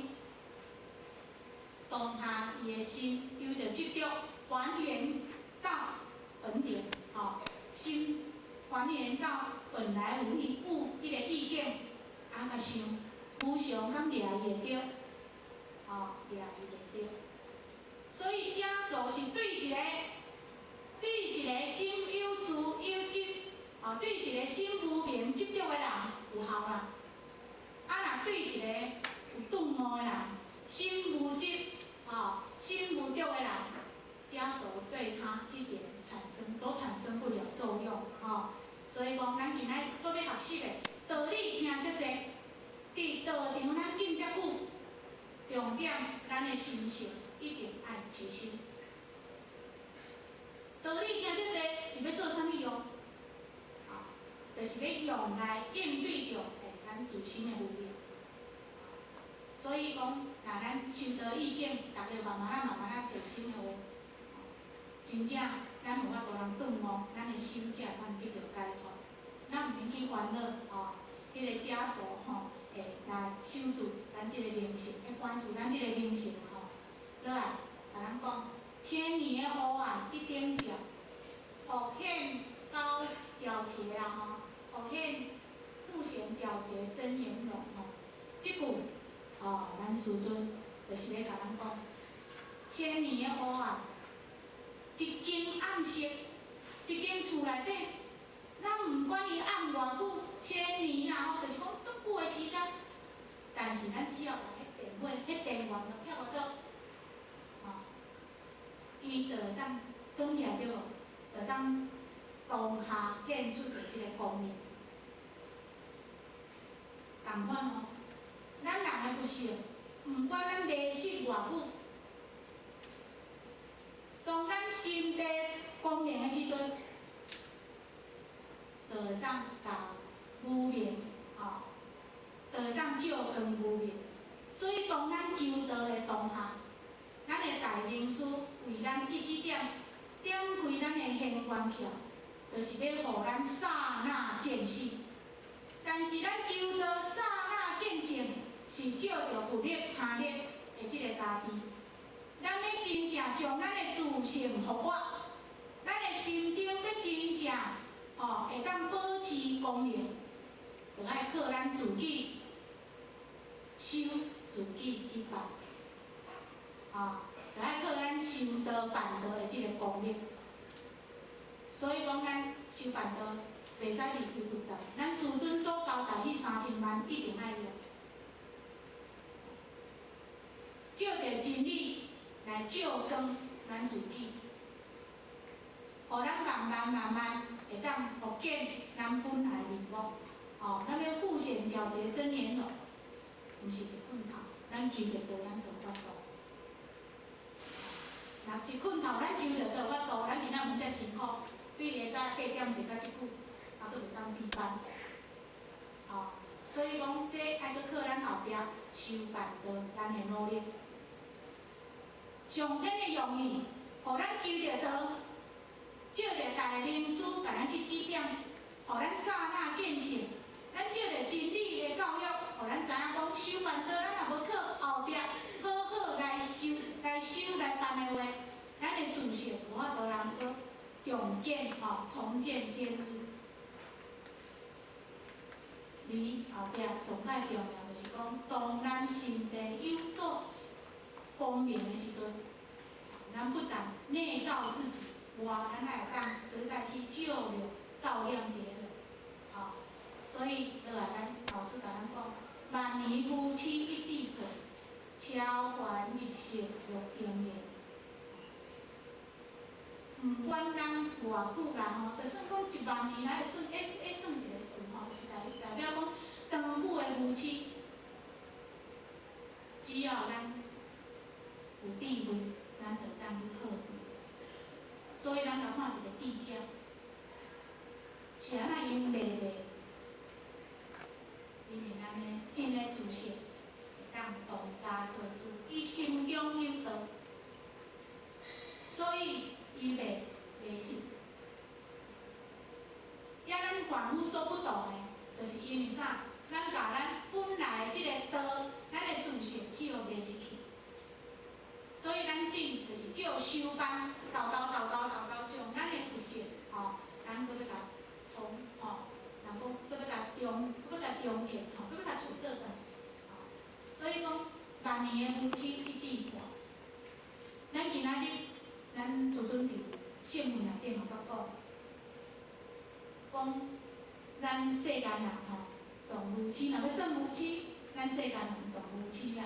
当下伊的心由着即种还原到本点，心还原到本来有迄个意境，甲想，无常敢掠伊会着，掠伊会着。所以枷锁是对一个心有自有执，对一个心无明执着的人有效啦。若对一个有顿悟的人，心无执，心无着的人，枷锁对他一点都产生不了作用。所以讲，咱今仔所要学习的道理听遮济，伫道场咱静遮久，重点咱的心性。一定爱提升。道理听遮济是要做啥物用？就是要用来应对着咱自身的无明。所以讲，讲，若咱收到意见，大家慢慢提醒好，真正咱有法度通顿悟，咱的心才会通得到解脱。咱毋免去烦恼迄个枷锁会来守住咱即个灵性，会关注咱即个灵性落来，甲咱讲，千年的黑暗一点照，互现高皎洁互现复显皎洁真颜容即句咱师尊就是要甲咱讲，千年的黑暗，一间暗室，一间厝内底，咱毋管伊暗偌久，千年啦就是讲足久的时间，但是咱只要把迄电火、迄电源就撇落倒，伊就会当讲起来对无？就当当下显出着即个光明。共款咱人的不是，毋管咱迷失偌久，当咱心地光明的时阵，就会当甲无明就会当照光无明。所以当咱求道的当下，咱的大明师为咱一指点开咱的显观窍，就是要互咱刹那见性。但是咱求道刹那见性，是照着有力下力的即个家己。咱要真正将咱的自性复活，咱的心中要真正会当保持光明，就爱靠咱自己修，自己去办，就爱靠咱修道办道的即个功力。所以讲，咱修办道袂使离开佛道，咱师尊所交代迄3000万一定爱用，照着真理来照光咱自己，互咱慢慢会当复见咱本来面目。咱要复显皎洁真颜容，毋是一棍头，咱求着道，咱就法度。若一棍头，咱求着道法度，咱今仔毋遮辛苦，对下早8点是到即久，都袂当闭班。所以讲，这爱搁靠咱后壁修办道，咱的努力。上天的用意，互咱求着道，照着大明师甲咱去指点，互咱刹那见性。咱照着真理的教育，互咱知影讲修办道，咱若要靠后壁好好来修来办的话，咱的自信无法度能够重建重建天空。而后壁上介重要就是讲，当咱心地有所光明的时阵，咱不但内照自己，外咱还会当搁再去照亮别人。所以落来咱老师甲咱讲，万年夫妻一地过，超凡一世若平原。毋管咱偌久啦就算讲10000年来算，算一个数就是代表讲长久的夫妻，只要咱有智慧，咱就当去好住。所以咱甲看一个智者，是安那用卖卖。因为咱的迄个自信会当当家做主，伊心中有道，所以伊袂信。也咱凡夫所不懂的，就是因为啥？咱甲咱本来即个道，咱的自信去互袂失去。所以咱只就是照修班，斗将咱的不信咱搁要甲从人讲，搁要甲中建搁要甲厝倒转。所以讲，万年的夫妻一地伴。咱今仔日，咱师尊伫圣训内底嘛捌讲，咱世间人算夫妻，若要算夫妻，咱世间人算夫妻啦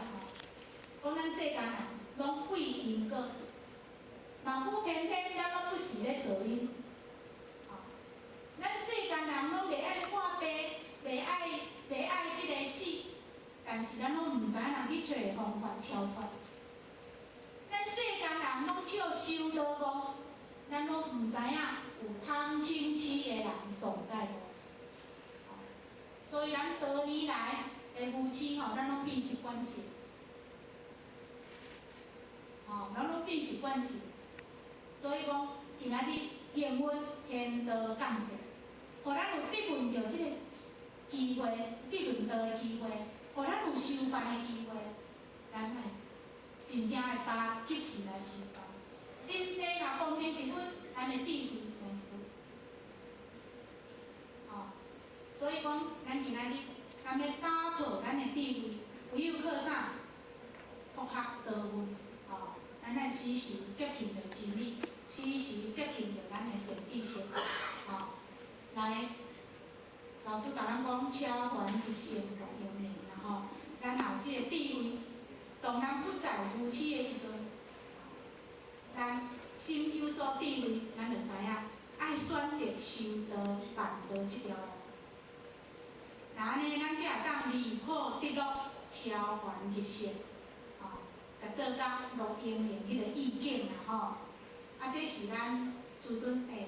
讲咱世间人拢为因果，嘛不偏偏咱拢不是咧做因。咱世间人拢袂爱破病，袂爱即个死，但是咱拢毋知影去找方法超脱。咱世间人拢笑修道无，咱拢毋知影有贪嗔痴的人上界无。所以咱多年来的夫妻咱拢彼此关系。咱拢秉持惯性，所以讲今仔日幸运天道降世，互咱有得闻到即个机会，得闻到的机会，互咱有修办的机会，咱会真正会把及时来修办。身体若方便一分，咱的智慧生一分。所以讲，咱今仔日咱要打破咱的智慧，唯有靠啥？佛学道运，咱来时时接近着真理，时时接近着咱的善知识，来，老师甲咱讲，超凡入圣大用灵啦，咱有即个智慧，当咱不在夫妻的时阵，咱心有所智慧，咱就知影爱选择修道办道即条路。那安尼，咱才会当离苦得乐，超凡入圣，甲做到乐英明迄个意境啦，这是咱师尊会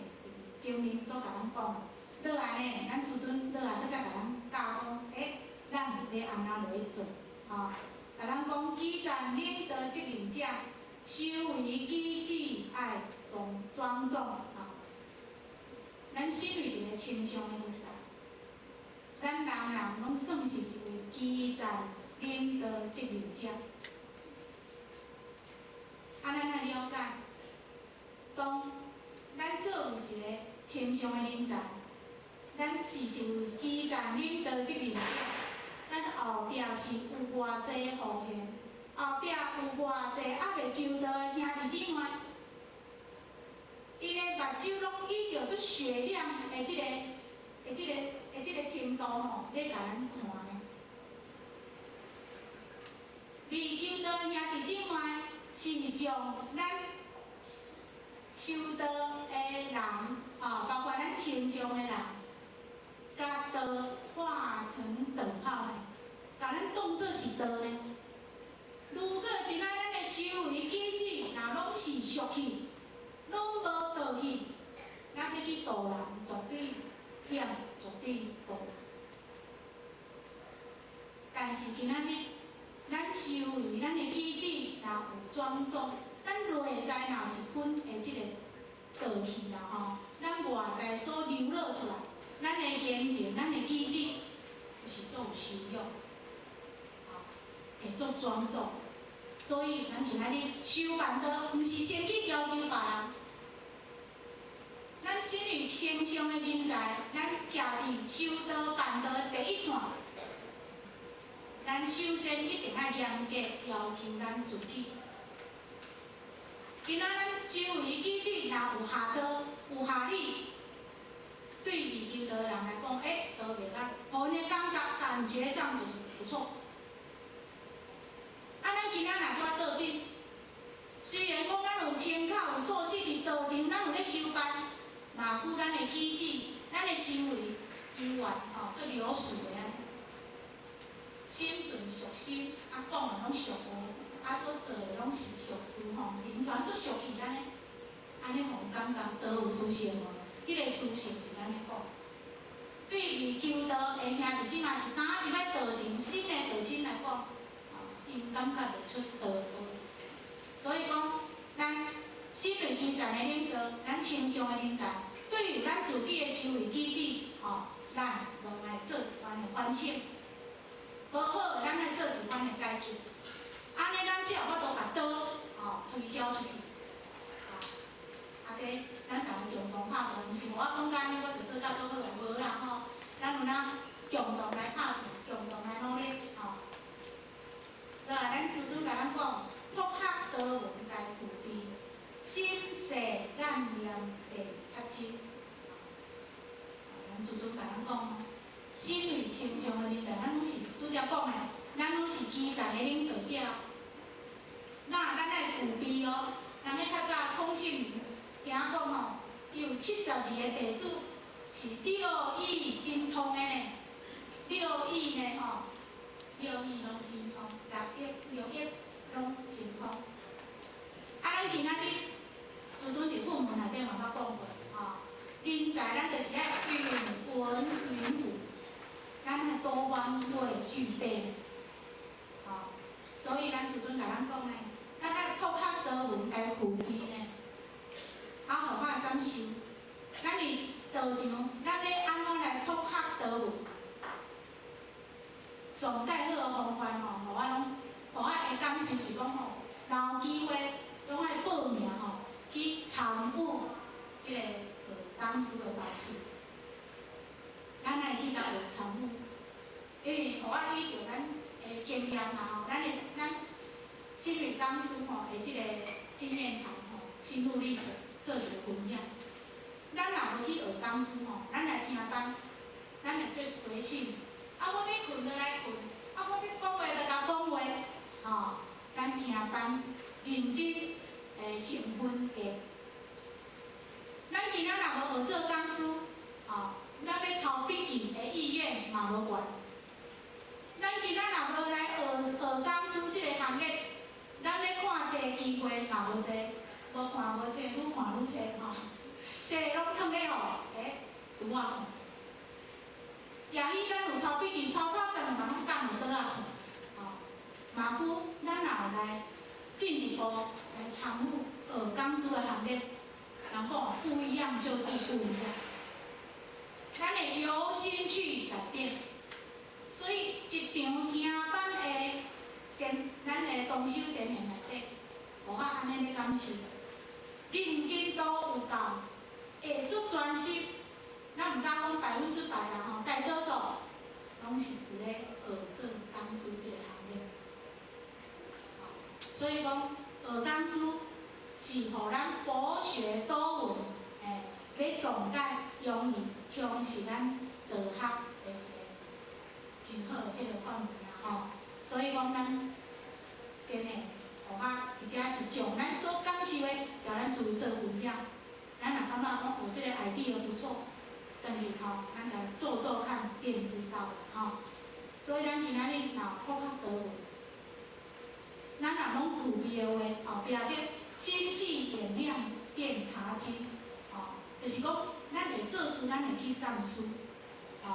前面所甲咱讲的。落来呢，咱师尊落来搁再甲咱教讲，咱要安怎落去做，甲咱讲基赞领导责任者，修为机智爱庄重，咱身为一个清尚的人才。咱人拢算是一位基赞领导责任者，咱来了解，当咱作为一个清尚的人才，咱是一位基赞领导责任者，咱后壁是有偌济后现，后壁有偌济还袂求道的兄弟姊妹，因的目睭拢依着足雪亮的即个程度咧甲咱看的。未求道兄弟姊妹是将咱修道的人，包括咱清尚的人，甲道画成等号呢，甲咱当作是道呢。如果今仔咱的修为机智，若拢是俗气，拢无道气，咱要去度人，绝对险，绝对道。但是今仔日，咱修为咱的机智若有庄重，咱内在若有一份的即个道气啦咱外在所流露出来，咱的言行、咱的机智，就是足有修养，会足庄重。所以咱今仔日修办道，毋是先去要求别人。咱身为清尚的人才，咱徛伫修道办道的第一线。咱首先一定要严格要求咱自己。今仔咱修为机智，若有下道、有下理，对未求道的人来讲，道袂歹，互因的感觉上就是不错。咱今仔若伫道顶，虽然讲咱有参考、有素识伫道场，咱有咧修办，嘛顾咱的机智、咱的修为依然做流水的安尼。心存俗心，讲的拢俗话，所做的拢是俗事完全做俗气安尼，互感觉道有殊胜无？迄个殊胜是安尼讲。对未求道的兄弟姊妹是打入来道场新的道亲来讲，因感觉袂出道道。所以讲，咱身为基层的领导，咱清尚的人才，对于咱自己的修为机智，咱拢来做一番的反省。无好，咱来做一番的改进，安尼咱才有法度把道推销出去。这咱台湾共同拍片，毋是我讲甲安尼，我就做到做好个无啦咱有共同来拍片，共同来努力再来，咱师尊甲咱讲，佛学道文该具备，心世眼念地切真。咱师尊甲咱讲。身为清尚的人才，咱拢是拄则讲的，咱拢是基层的领导者。咱来具备咱要较早孔圣明听讲有72个弟子是6艺精通的呢，6艺呢6艺拢精通，6艺拢精通。咱今仔日师尊伫课文内底嘛捌讲过，人才咱就是要允文允武。咱还多方位具备，所以咱师尊甲咱讲呢，咱爱佛学道好个方法吼，互我会感受是讲吼，若有机会，拢爱报名吼，去参与即个讲师的班次，咱来去甲学参与，因为互我依照咱的经验啦吼，咱心理讲师吼的即个经验谈吼，心路历程做一个分享。咱若无去学讲师吼，咱来听班，咱会做随性。啊，我要困就来困，啊，我要讲话就甲讲话，吼，咱听班认真成分低。咱今仔若无学做讲师，吼，咱要抄笔记的意愿嘛无悬。咱今仔若无来学讲师即个行业，咱要看册机会嘛无济，无看无册，愈看愈册吼，册拢藏咧吼，拄仔看。也许咱有抄笔记，抄转嘛拢放落倒仔看，吼。嘛久，咱若有来进一步来参与学讲师的行列，人讲不一样就是不一样，咱会由心去改变。所以一场听班的咱的同修前面内底，互我安尼要感受，认真度有够，会足专心。咱毋敢讲100%啦吼，大多数拢是伫咧学做讲师即个行业。所以讲学讲师是互咱博学多闻，要上解容易充实咱道学的一个真好的即个范围啦吼。所以讲咱真诶，互我而且是将咱所感受的，甲咱自己做分享。咱若感觉讲有即个 idea 不错。等于吼，咱来做做看，便知道了吼。所以咱今仔日若考较多闻，咱若拢具备的话，吼，并且心细眼亮辨察机，吼，就是讲咱会做事，咱会去送书，吼，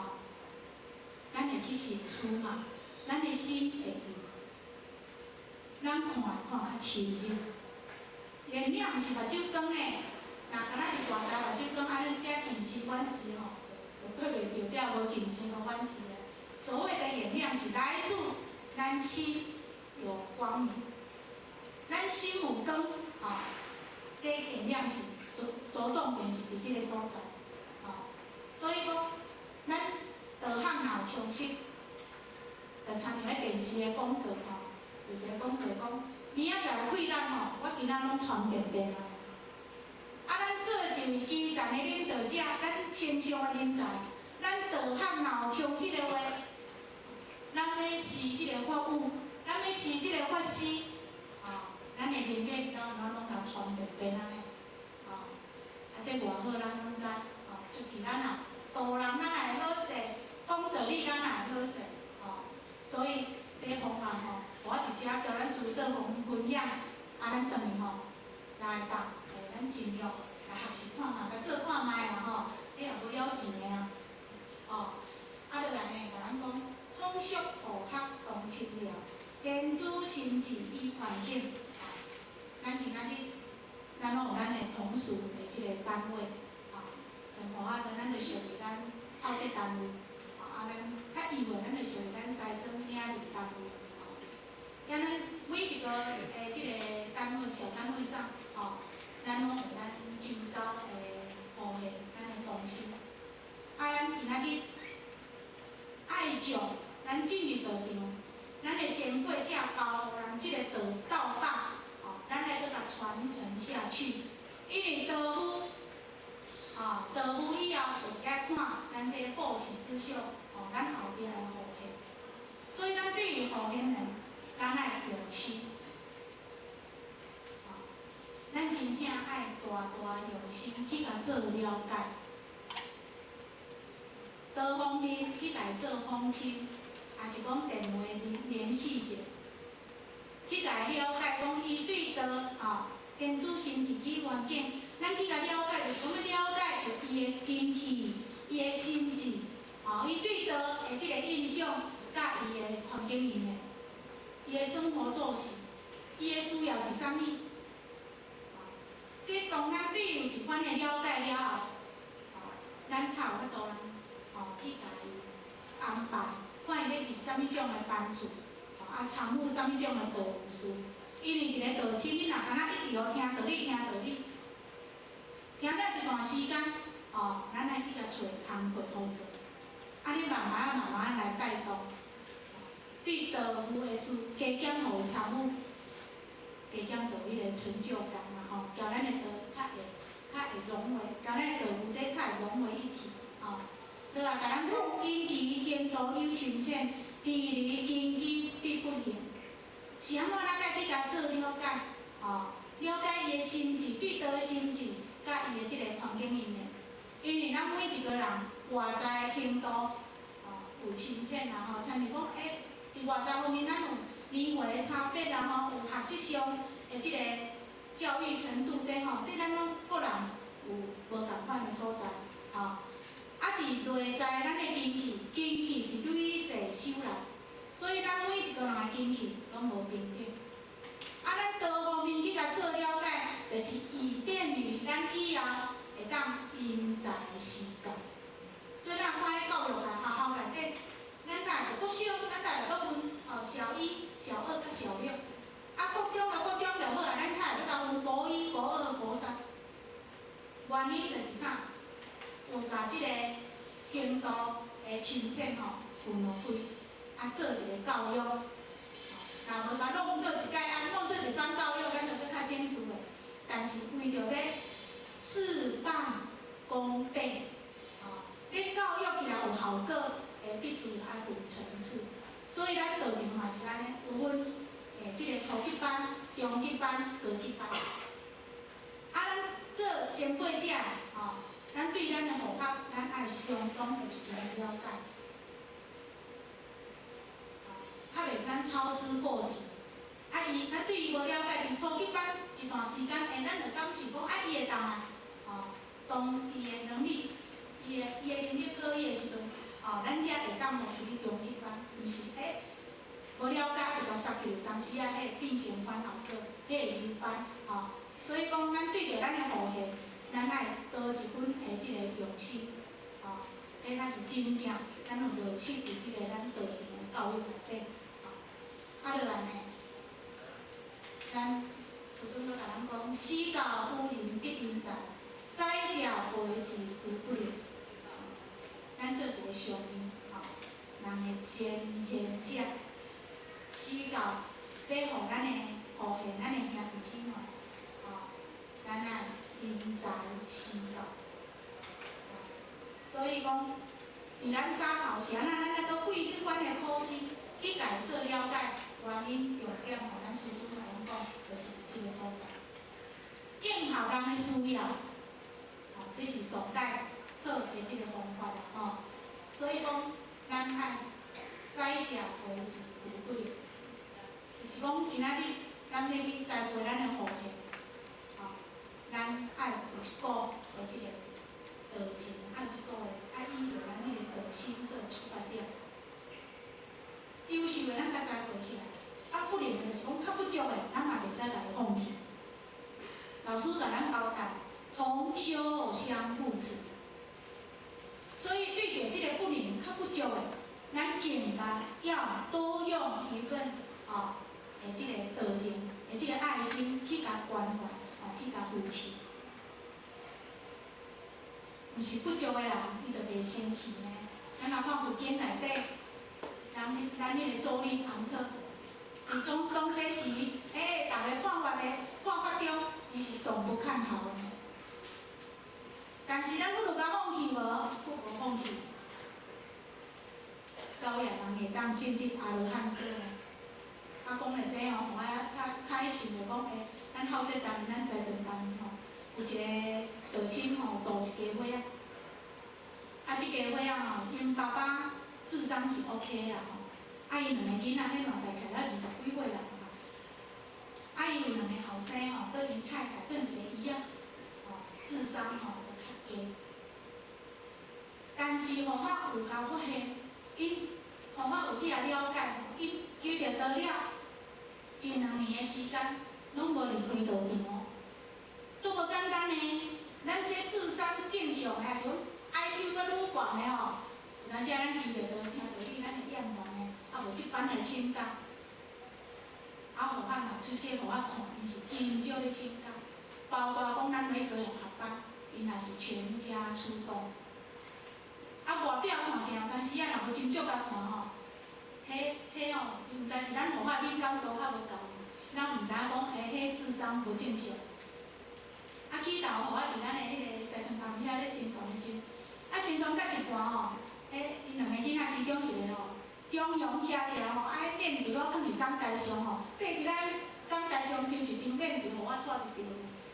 咱会去写书嘛，咱的心会去，咱看较深入。眼亮是目睭光诶。若敢若是大条目睭光，安尼遮近视远视吼，就对袂着遮无近视无远视的。所谓的眼亮是来自咱心有光明，咱心有光，吼，这眼亮是着重点是伫即个所在，吼。所以讲，咱道行若有充实，就参像咧电视的广告吼，有一个广告讲，明仔载开咱吼，我今仔拢传便便啊。啊，咱做一位基层的领导者，咱清尚的人才，咱道行若有充实的话，咱要施即个法务，咱要施即个法师，吼，咱的人格拢甲传便便安尼，吼，啊，这偌好，咱拢知，吼，出去咱也道人咱也会好势，讲道理咱也会好势，吼，所以这个方法吼，我就是啊叫咱自己做分享，啊，咱等于吼来答。咱尽量来学习看嘛，来做看卖啦吼，你也无了钱的啊，哦，啊，就安尼甲咱讲，通俗普学同质量，天主心智与环境，咱今仔日，咱拢有咱的同属的即个单位，吼，像互啊，咱就属于咱校德单位，吼，啊，咱较义务，咱就属于咱西庄领域单位，吼，咱每一个即个单位小单位上，吼。咱拢有咱周遭的护宪，咱的同心。啊，咱今仔日爱将咱进入道场，咱的前辈才交互人即个道法，吼，咱来搁甲传承下去。因为道夫，道夫以后就是爱看咱这个后起之秀，吼，咱后边的护宪。所以咱对于护宪人，咱爱用心。咱真正爱大用心去甲做了解，多方面去甲伊做访亲，也是讲电话联系者，去甲伊了解讲伊对道天主心智与环境，咱去甲了解着怎要了解着伊的根气，伊的心智，伊对道的即个印象，甲伊的环境里面，伊的生活作息，伊的需要是啥物？即当咱对有一款的了解了后，咱才有法度去甲伊安排，看伊要入啥物种的班厝，啊参与啥物种的道务事。因为一个道亲，你若敢若一直听道理，听了一段时间，咱来去甲找工课好做。啊，你慢慢来带动，对道务的事加减互伊参与，加减着迄个成就感嘛吼，交咱的道较会融为，交咱的道务这较会融为一体，落来甲咱讲，因其天道有深浅，天理因机必不灵。是安怎咱来去甲做了解？了解伊的心智，对道的心智，甲伊的即个环境里面。因为咱每一个人外在的程度，有深浅啦像是讲，伫外在方面，咱有年岁的差别啦有学识上的即个教育程度这咱拢个人有无共款的所在，啊，伫内在咱的根气是累世修来，所以咱每一个人的根气拢无平等。咱道方面去甲做了解，就是以便于咱以后会当因材施教。所以咱看迄教育界学校内底，咱家着国小，咱家着搁分小一、小二甲小六，国中就国中就好啊，咱才会要分国一、国二、国三。原因就是啥？有甲即个程度的深浅分落开，做一个教育。若无甲弄做一届弄做一班教育，咱就搁较省事的。但是为着要事半功倍，要教育起来有效果，必须爱有层次。所以咱道场嘛是安尼，有分即个初级班、中级班、高级班。咱做前辈者咱对咱的学校，咱爱相当的一个了解。较袂咱操之过急，咱对伊无了解，伫初级班一段时间，咱就感受讲，伊会当伊的能力，伊的能力可以的时阵，咱才会当落去中级班，毋是无了解就甲杀去，当时变成班后课，个优班，所以讲，咱对着咱的护系，咱爱多一份即个用心，才是真正咱有落实伫即个咱道场的教育内底。落来呢，咱师尊都甲咱讲：施教夫人必因材，栽教培植无不灵。咱做一个常言，人的前贤者，施教要互咱的护系，咱的兄弟姊妹，咱爱因材施教。所以讲，伫咱早头时咱爱搁费迄款的苦心去家做了解。原因重点咱师尊甲咱讲，就是即个所在，应校人的需要，这是上界好的即个方法啦，所以讲，咱爱栽植培植有对，就是讲今仔日咱要去栽培咱的护系，咱爱有一股的即个道情，爱有一股的爱依着咱迄个道心做出发点。优秀的咱甲栽培起来，不良的就是讲较不足的，咱嘛袂使甲伊放弃。老师甲咱交代，同修相互持。所以对着即个不良、较不足的，咱更加要多用一份即个道情的即个爱心去甲关怀，去甲扶持。毋是不足的人，伊就袂生气呢。咱若看附近内底。咱迄个助理行特，伊当初时，逐个看法中，伊是上不看好的。但是咱拄着甲放弃无？无放弃。高野人会当进入阿罗汉果。讲了这互我较想着讲，咱透这单咱西庄单有一个道亲度一家伙即家伙因爸爸。智商是 OK 啦伊两个囡仔，迄嘛大概了20几岁啦伊有两个后生跟因太太跟一个一样，智商就较低。但是学校有够发现，因学校有去了解，因求着到了1、2年的时间，拢无离开道场足无简单呢。咱这智商正常，还是讲 IQ 搁愈悬的有当时咱记着都听到你，咱会厌烦的，啊无即班来请假，啊，互我拿出息，互我看，伊是真少咧请假，包括讲咱每个人合班，伊也是全家出动。啊，外表看起来，但是啊，若无真足甲看吼，迄吼，毋知是咱互我敏感度较无够，咱毋知影讲，迄智商无正常。啊，起头互我伫咱的迄个西村旁边遐咧宣传时，啊，宣传到一半吼，因两个囡仔其中一个吼，中庸徛起来吼，啊，迄面子我放伫讲台上吼，爬起来讲台上抽一张面子，互我带一张。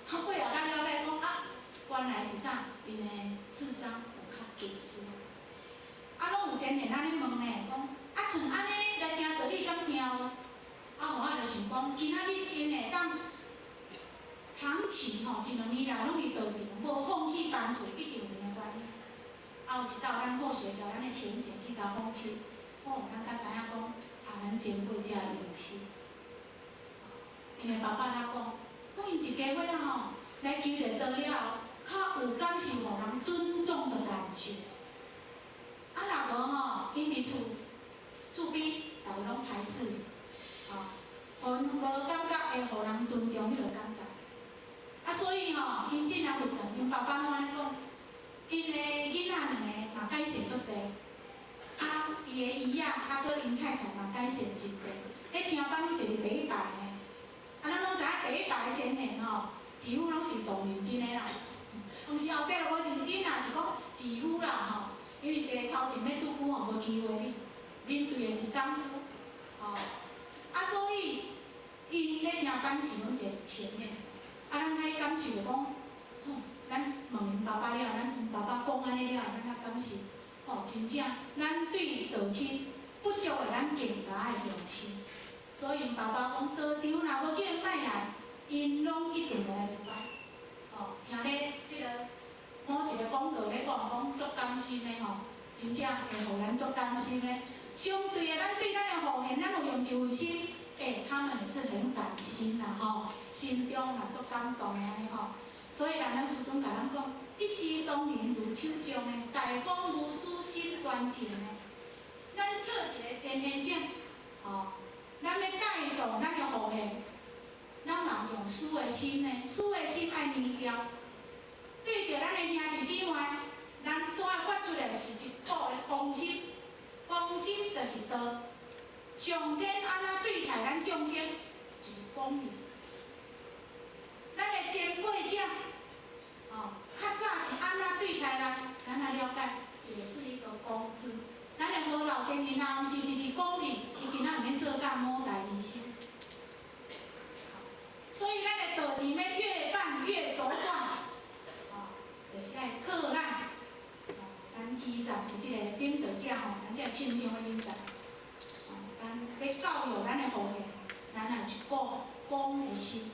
啊，过后咱了解讲啊，原来是啥？因的智商有较悬殊。啊，拢有前年安尼问呢，讲啊，像安尼来听道理敢听无？啊，互我就想讲，今仔日因会当长期吼一两年来拢伫道场，无放弃班厝一定有原因。啊，有一道咱或许调咱的前线去甲放弃，咱才知影讲啊，咱前辈才会用心。因为爸爸他讲因一家伙仔吼来求着道了，较有感受互人尊重的感觉。啊，若无吼，因伫厝边，逐个拢排斥，无感觉会互人尊重迄个感觉。啊，所以吼，因尽量活动，因爸爸拢安尼讲，因的囡仔两个嘛改善足济，啊，伊的姨仔啊，搁因太太嘛改善真济。迄听班一个第一排的，啊，咱拢知影第一排的前年吼，几乎拢是上认真的啦。毋是后壁就无认真啦，是讲几乎啦吼。因为一个头前要拄久吼，无机会你面对的是功夫，啊，所以因咧听班是拢坐前面，啊，咱爱感受着讲，咱问因爸爸了，咱因爸爸讲安尼了，咱较感受，真正咱对道亲不足的，咱更加爱用心。所以因爸爸讲，道场若无叫因莫来，因拢一定会来一摆。听咧迄个某一个广告咧讲足甘心的吼，真正会互咱足甘心的。相对的，咱对咱的后现，咱有用一份心，他们也是很感心啦吼，心中也足感动的安尼吼。所以咱师尊甲咱讲，一时当然如手中的，大公无私心端正的。咱做一个真现象，咱要带动咱的后现，咱嘛用师的心呢，师的心爱念掉。对着咱的兄弟姊妹，咱所爱发出的是一股的公心，公心就是道。上天安怎对待咱众生，就是公平。咱的前辈者，较早是安怎对待咱来了解，也是一个公字。咱的好老前人若毋是一字公字，伊今仔毋免做甲某代医生。所以咱的道场要越办越茁壮。就是爱靠咱基层的即个领导者吼，咱即个亲像的人才，咱要教育咱的后辈，咱也有一股公的心，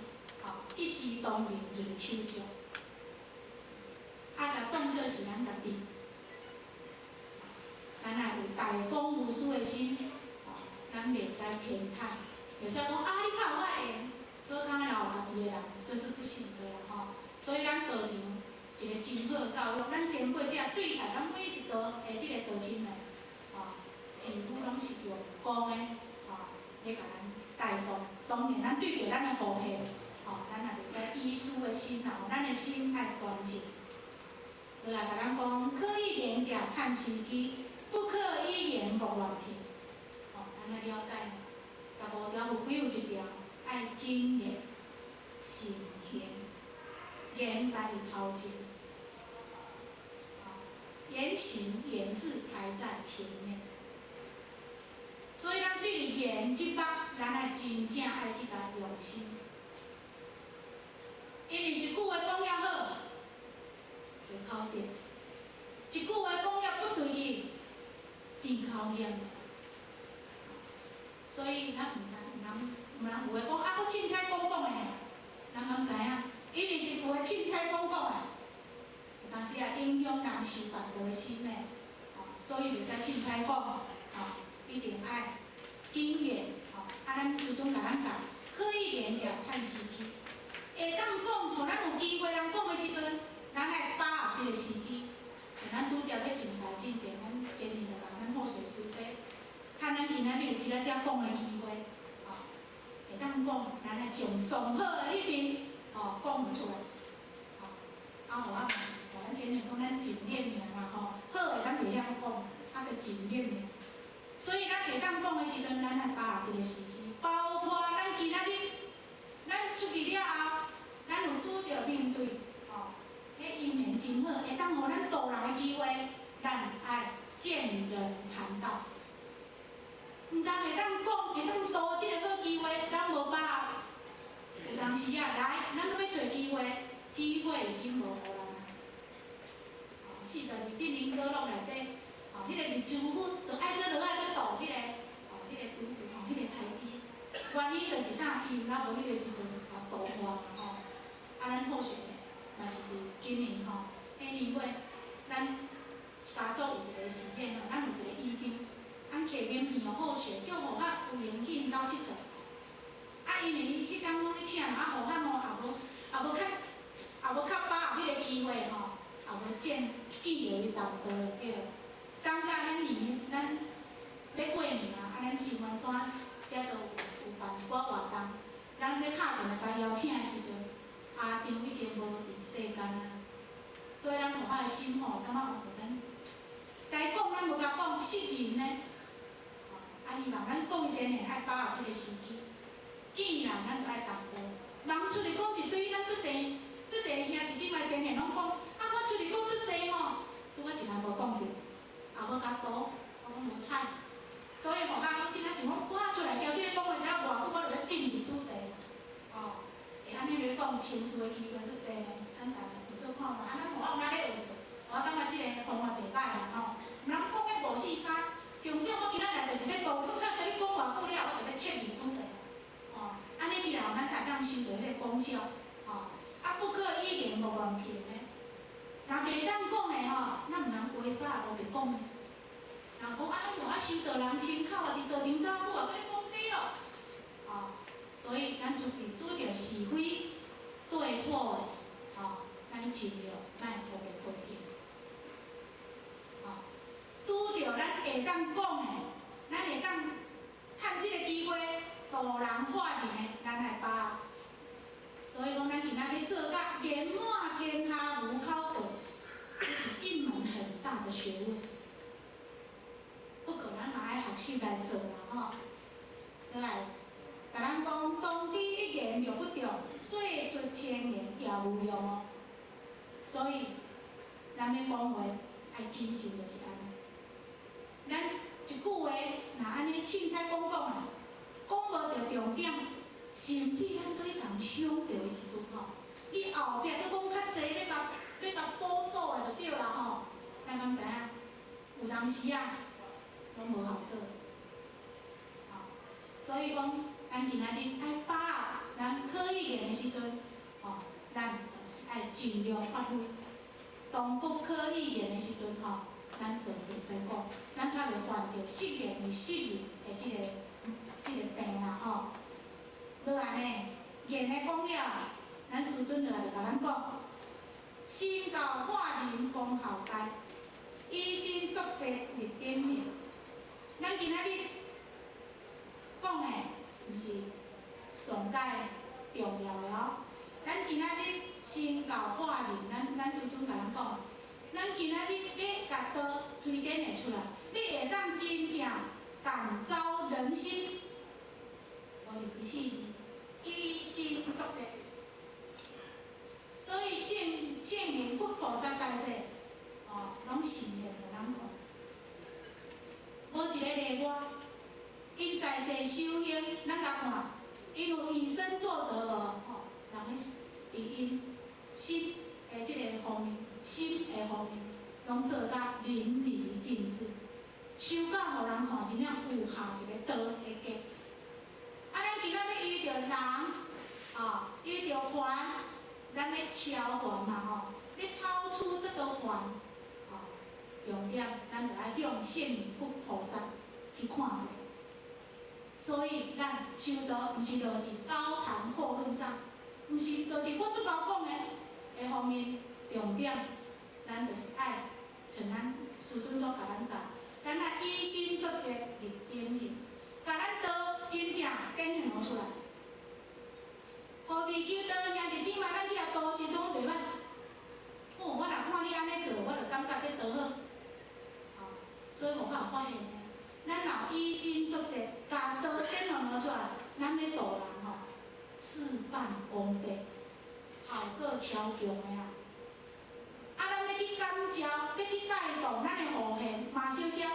一视同仁如手中，甲当作是咱家己，咱也有大公无私的心，咱袂使偏袒，袂使讲你较有法缘，搁较爱闹家己的人，这是不行的啦吼。所以咱道场。一个真好的教育，咱前辈者对待咱每一道的即个道亲的，几乎拢是用公的，来甲咱带动。当然，咱对着咱的后辈，咱也袂使依师的心咱的心爱端正。就来甲咱讲，可以廉价看时机，不可以言莫乱评。咱来了解，15条有几有一条爱谨言、慎行。言摆伫头前，言行言事排在前面。所以咱对言即摆，咱爱真正爱去甲用心。因为一句话讲了好，就考点；一句话讲了不对去，定考验。所以咱毋知，有人有诶讲我凊彩讲诶，人敢知影？因为一句话凊彩讲的，有当时也影响人受办道的心呢。所以袂使凊彩讲，一定爱谨言。咱师尊甲咱教，可以廉价看时机，会当讲，互咱有机会人讲的时阵，咱来把握这个时机，咱拄则要进台进前，咱前面就甲咱后水师弟，看咱今仔日有去咱遮讲的机会，会当讲，咱来从上好的迄边，讲出来，互咱前面讲咱尽力尔啦，好的咱袂晓讲，着尽力尔。所以咱会当讲的时阵，咱来把握这个时机，包括咱今仔日，咱出去了后，咱有拄着面对，迄姻缘真好，会当互咱导人的机会，咱爱见人谈道。毋但会当讲，会当导即个好机会，咱无把握。有当时来，咱搁要找机会，机会已经无互咱啊。是就是碧林阁落内底，迄个日周粉，就爱搁落去倒迄个，竹子迄个台底。原因就是啥？伊毋若无迄个时阵，倒破咱后续嘛是伫今年下年尾，咱家族有一个事件咱有一个议场，咱客免片好势，叫户口有闲去因兜佚佗。因为迄天拢咧请，户口也无较把握迄个机会也无见着伊差不多就对了。感觉咱要过年咱新湾山遮都有办一寡活动，咱要敲电来邀请的时阵，阿丈已经无伫世间啊，所以咱户口的心感觉互咱该讲咱无甲讲，失人呢。希望咱讲伊真诶爱把握即个时机。既然咱就爱淡薄，人出去讲一堆，咱即兄弟姊妹真诶拢讲，我出去讲即济拄啊一项无讲着，也无甲倒，我讲无采。所以大家真正想讲，我出来交即个讲话才偌久，我就要进入主题，会安尼咧讲，亲事的机会即济呢，咱大家有做看嘛，咱有咧学做，我感觉即个方法袂歹啦毋通讲迄5、4、3，重点我今仔日就是要导，我才甲你讲偌久了，我就要切入主题。安尼以后咱才当收到迄个功效，不可以言无原骗的。若袂当讲的咱毋通话啥也无袂讲。人讲我收到人亲口伫道场走，我甲你讲这咯。所以咱出去拄着是非对错的，咱尽量莫互别批评。拄着咱会当讲的，咱会当趁即个机会。导人化人的，咱来把握。所以讲，咱今仔要做到言满天下无考得，这是一门很大的学问。不过咱嘛爱学习来做啦再来，甲咱讲，当知一言若不中，说出千言也无用所以，咱要讲话爱谨慎，就是安尼。咱一句话，若安尼凊彩讲讲无着重点，甚至咱对共伤着的时阵你后壁要讲较济，要甲补数的就对啦咱敢知影？有当时拢无效果。所以讲，咱今仔日爱把握咱可以言的时阵，咱就是爱尽量发挥。当不可以言的时阵咱就袂使讲，咱较袂犯着失言与失人的即个病啦落安尼，言的讲了，咱师尊就来甲咱讲，身教化人讲后代，以身作则立典型。咱今仔日讲的，毋是上界重要的咱今仔日身教化人，咱师尊甲咱讲，咱今仔日要甲道推展会出来，要会当真正感召人心。第四字，以身作则。所以圣明佛菩萨在世，拢示现互咱看。无一个例外，因在世修行，咱甲看，因有以身作则无？人伫因心的即个方面，心的方面，拢做甲淋漓尽致，修到互人看，真正有下一个道的格。咱今仔要依着人，依着环，咱要超环嘛要超出这个环，重点咱就爱向圣明佛菩萨去看者。所以咱修道毋是落伫高谈阔论上，毋是落伫我即头讲的方面，重点咱就是爱像咱师尊所甲咱教，咱来以身作则，立典型，甲咱道真正典型出来。互未求道兄弟姊妹，咱去遐道时总袂歹。哦，我若看你安尼做，我就感觉这道好。哦，所以我有发现呢，咱若以身作则，甲道典型出来，咱咧道人吼，事半功倍，效果超强的啊！啊，咱要去感召，要去带动咱的后贤，嘛小声。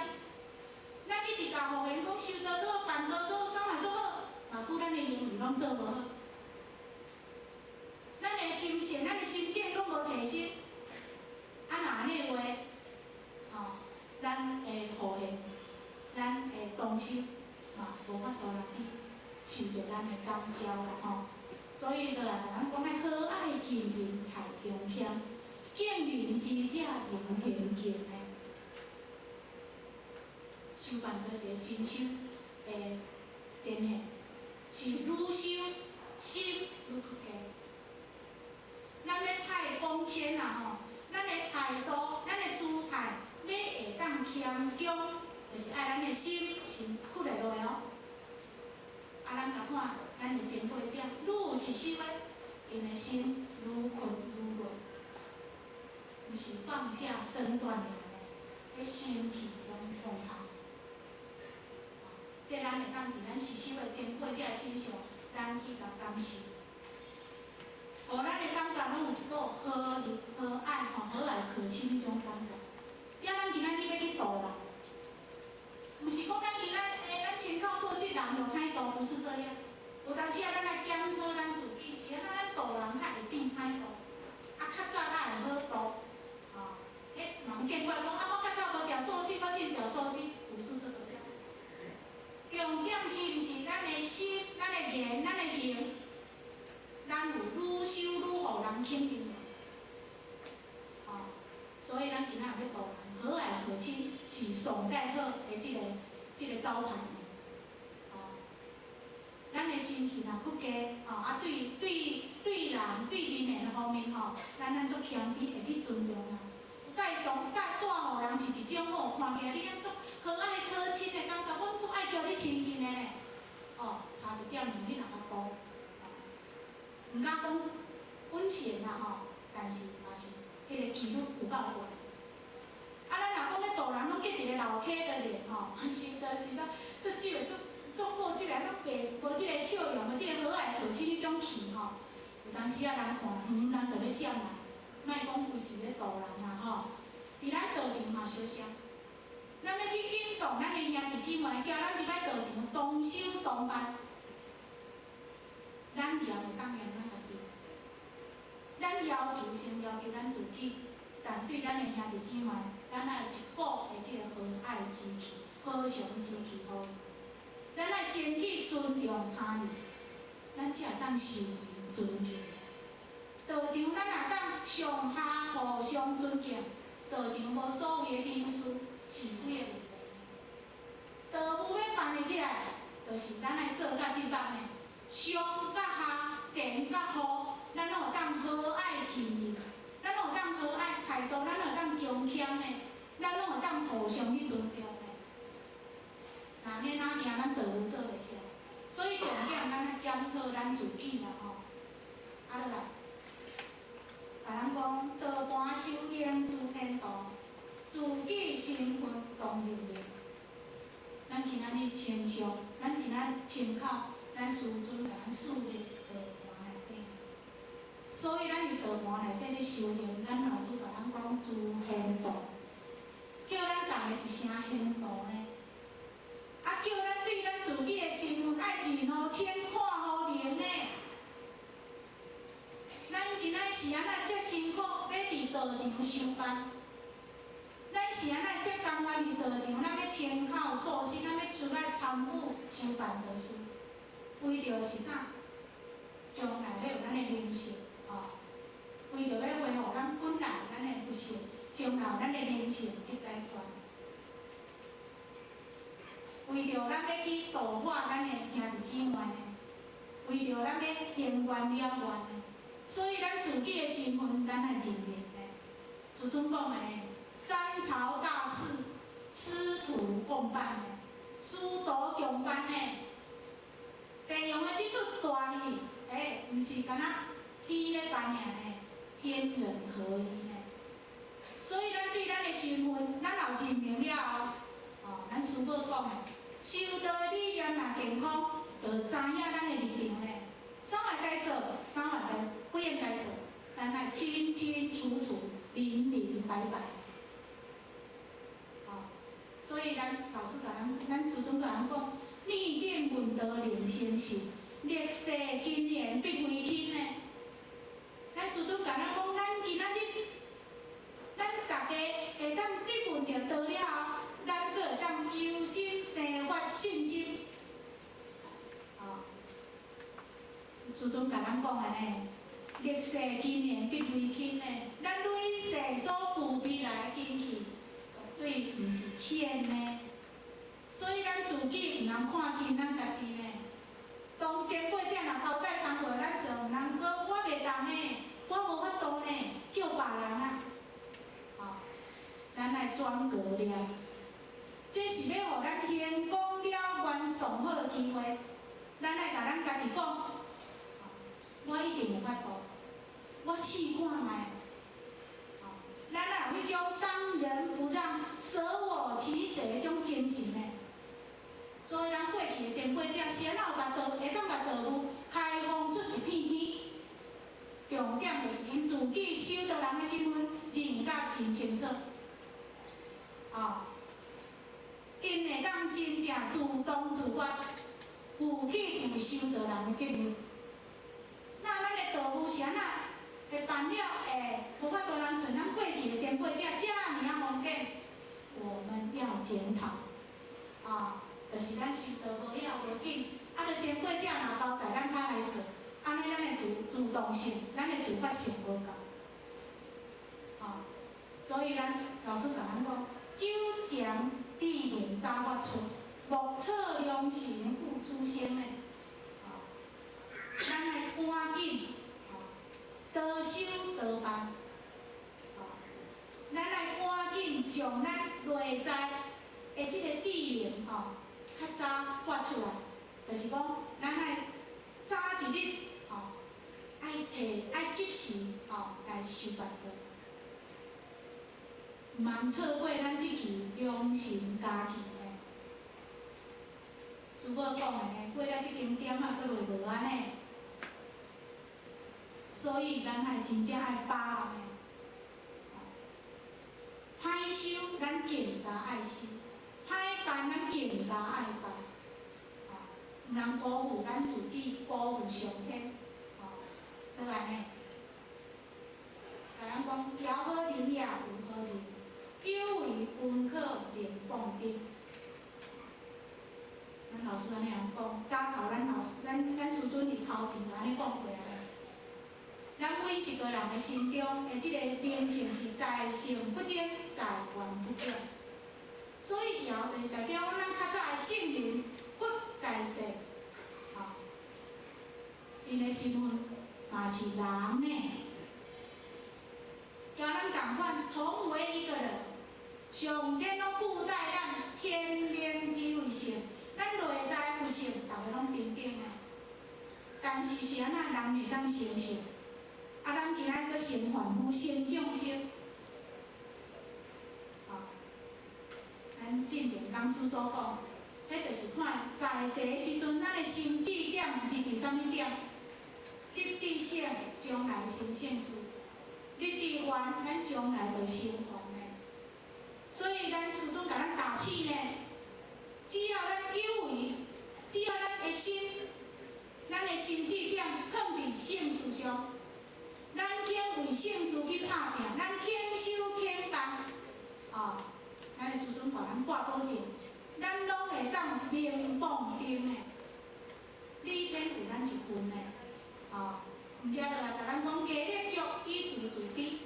咱一直甲后贤讲修道做好，办道做好，啥嘛做好，嘛拄咱的言语拢做无好。咱的心性，咱的心境拢无提升，啊，若安尼话，吼，咱的后贤，咱的同修，嘛无法度来去受着咱的感召啦，吼。所以就来甲咱讲咧，可爱亲人太恭谦，敬人之者人贤敬诶。修办做一个真修的真贤，是愈修心愈去加。咱要太恭谦啦吼，咱的态度、咱的姿态要会当谦恭，就是爱咱的心是屈下落来哦。啊，咱甲看咱的前辈者，愈是修的，因的心愈困愈软，毋是放下身段的安尼，迄心气拢放下。这咱会当伫咱实修的前辈者身上，咱去甲感受。互咱的感觉拢有一个和理、和蔼、和蔼可亲迄种感觉。要咱今仔日要去度人，毋是讲咱今仔咱全靠做事人就歹度，不是这样。有当时啊，咱来检讨咱自己，是安怎咱度人较会变歹度，啊较早较会好度，吼，迄嘛见过讲啊，我较早无食素食，我真食素食，不是这个样。重点是毋是咱的心、咱的言、咱的行？咱有愈修愈互人肯定，哦，所以咱今仔要度人，和蔼可亲是上介好的即个招牌，哦，咱的心气若去加，哦，啊对人对人的方面吼，咱足谦卑，会去尊重人，带互人是一种吼，看起来你安足和蔼可亲的感觉，阮足爱叫你亲近的呢，哦，差一点你若较多。毋敢讲稳善啦吼，但是也是迄个纪律有够高。啊，咱若讲咧度人，拢结一个老 K 的脸吼，是的是的，这即个做过即个咱袂无即个笑容，无即个和蔼可亲迄种气吼，有当时啊人看，咱着咧闪啦，莫讲规时咧度人啦吼，伫咱道场嘛小声，咱要去引导咱的兄弟姊妹，叫咱入来道场同修同伴。咱也袂当嫌咱家己，咱要求先要求咱自己，但对咱的兄弟姊妹，咱爱有一股的即个和蔼之气、和祥之气互伊。咱爱先去尊重他人，咱才会当受人尊敬。道场咱若当上下互相尊敬，道场无所有的人事是几个问题。道务要办得起来，就是咱爱做甲即办的。上甲下，前甲后，咱拢会当和蔼亲近，咱拢会当和蔼态度，咱拢会当恭谦的，咱拢会当互相去尊重的。那安尼哪行咱道务做袂起来？所以重点咱来检讨咱自己啦吼。啊，落来，甲咱讲道盘修行自天道，自己身份当认定。咱今仔日亲像，咱今仔亲口。咱师尊甲咱树立道盘内底，所以咱伫道盘内底咧修行，咱老师甲咱讲自贤道，叫咱逐个一声贤道呢，啊叫咱对咱自己的身份爱认互清看互明呢。咱今仔是安怎遮辛苦要伫道场修办？咱是安怎遮甘愿伫道场，咱要亲口诉心，咱要出来参与修办的事。为着是啥？将来要有咱的灵性，哦，为着要维护咱本来咱的不幸，将来有咱的灵性去解决。为着咱要去度化咱的兄弟姊妹呢，为着咱要行愿了愿呢，所以咱自己的身份咱来认定呢。师尊讲的呢，三朝大事，师徒共办的，师徒共办的。培养的这出大戏，毋是干那天咧办尔呢，天人合一呢。所以咱对咱的身份，咱有认明了后，咱师母讲的，修道理念若健康，就知影咱的立场呢。啥物该做，啥物不应该做，咱来清清楚楚、明明白白。所以咱老师甲咱师尊甲咱讲，逆定运道令先行，历世经验必为轻呢。咱师尊甲咱讲，咱今仔日，咱大家会当得运着道了后，咱阁会当由心生发信心。师尊甲咱讲的呢，历世经验必为轻呢。咱累世所具备来的根器。绝对毋是浅呢，所以咱自己毋通看轻咱家己呢。当前辈者若交代工课咱做，毋通讲我袂当呢，我无法度呢，叫别人啊。咱来转过了，这是要互咱天公了愿上好的机会。咱来甲咱家己讲，我一定有法度，我试看卖。咱若有迄种当仁不让、舍我其谁迄种精神呢？所以咱过去的前辈者，先有会当甲道路开放出一片天。重点就是因自己修道人的身份认甲真清楚，因会当真正自动自发负起一位修道人的责任。那咱的道路是安怎？会办了，无法度人像咱过去的前辈者遮尔啊方便，我们要检讨，就是咱修道无要无紧，就前辈者若交代咱较来做，安尼咱的自动性、咱的自发性无够，所以咱老师甲咱讲，有情地灵早发出，莫测良心付出先的，咱来赶紧。多修多办，咱来赶紧将咱内在的即个智能较早发出来，就是讲，咱来早一日爱及时来修办道，毋通错过咱即期良心家己的。师母讲的，过了即间点啊，佫落无安尼。所以，咱爱真正爱把握歹修，咱更加爱修；歹办，咱更加爱办。毋通辜负咱自己，辜负上天。倒安尼，甲咱讲，调好人也有好人，有为温可令放丁。咱老师安尼样讲，早头咱师尊伫头前安尼讲过啊。咱每一个人的心中的即个灵性是在圣不争，在愿不变。所以以后就是代表咱较早的圣人不在世，因的身份嘛是人呢。甲咱共款，同为一个人，上天拢附带咱天灵之位性，咱内在有性，逐个拢平等的。但是是安怎人会当成圣？咱今仔佫成凡夫，成众生，咱进前讲师所讲，迄就是看在世时阵，咱的心智点立伫啥物点？立伫圣，将来成圣事；立伫凡，咱将来就成凡的。所以咱师尊甲咱打气呢，只要咱有为，只要咱的心，咱的心智点放伫圣事上。咱肯为圣事去打拼，咱肯修肯办，咱的师尊互咱挂保证，咱拢会当明放定的。你天是咱一份的，毋则就来甲咱讲，家力足，以图自卑，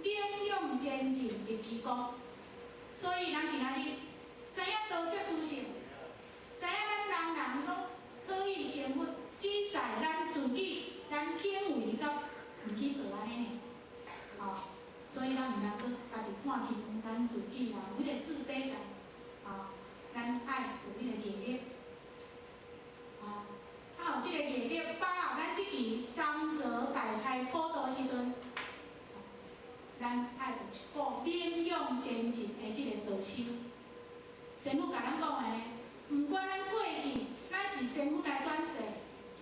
领用前进入其功。所以咱今仔日知影道这事实，知影咱人人拢可以成佛，只在咱自己，咱肯为甲。毋去做安尼呢，所以咱毋通搁家己看轻，咱自卑感，咱爱有迄个毅力，有即个毅力，把握咱即期三泽大开普渡时阵，咱爱有一个勉勇前进的即个导修。师父甲咱讲的，毋管咱过去咱是师父来转世，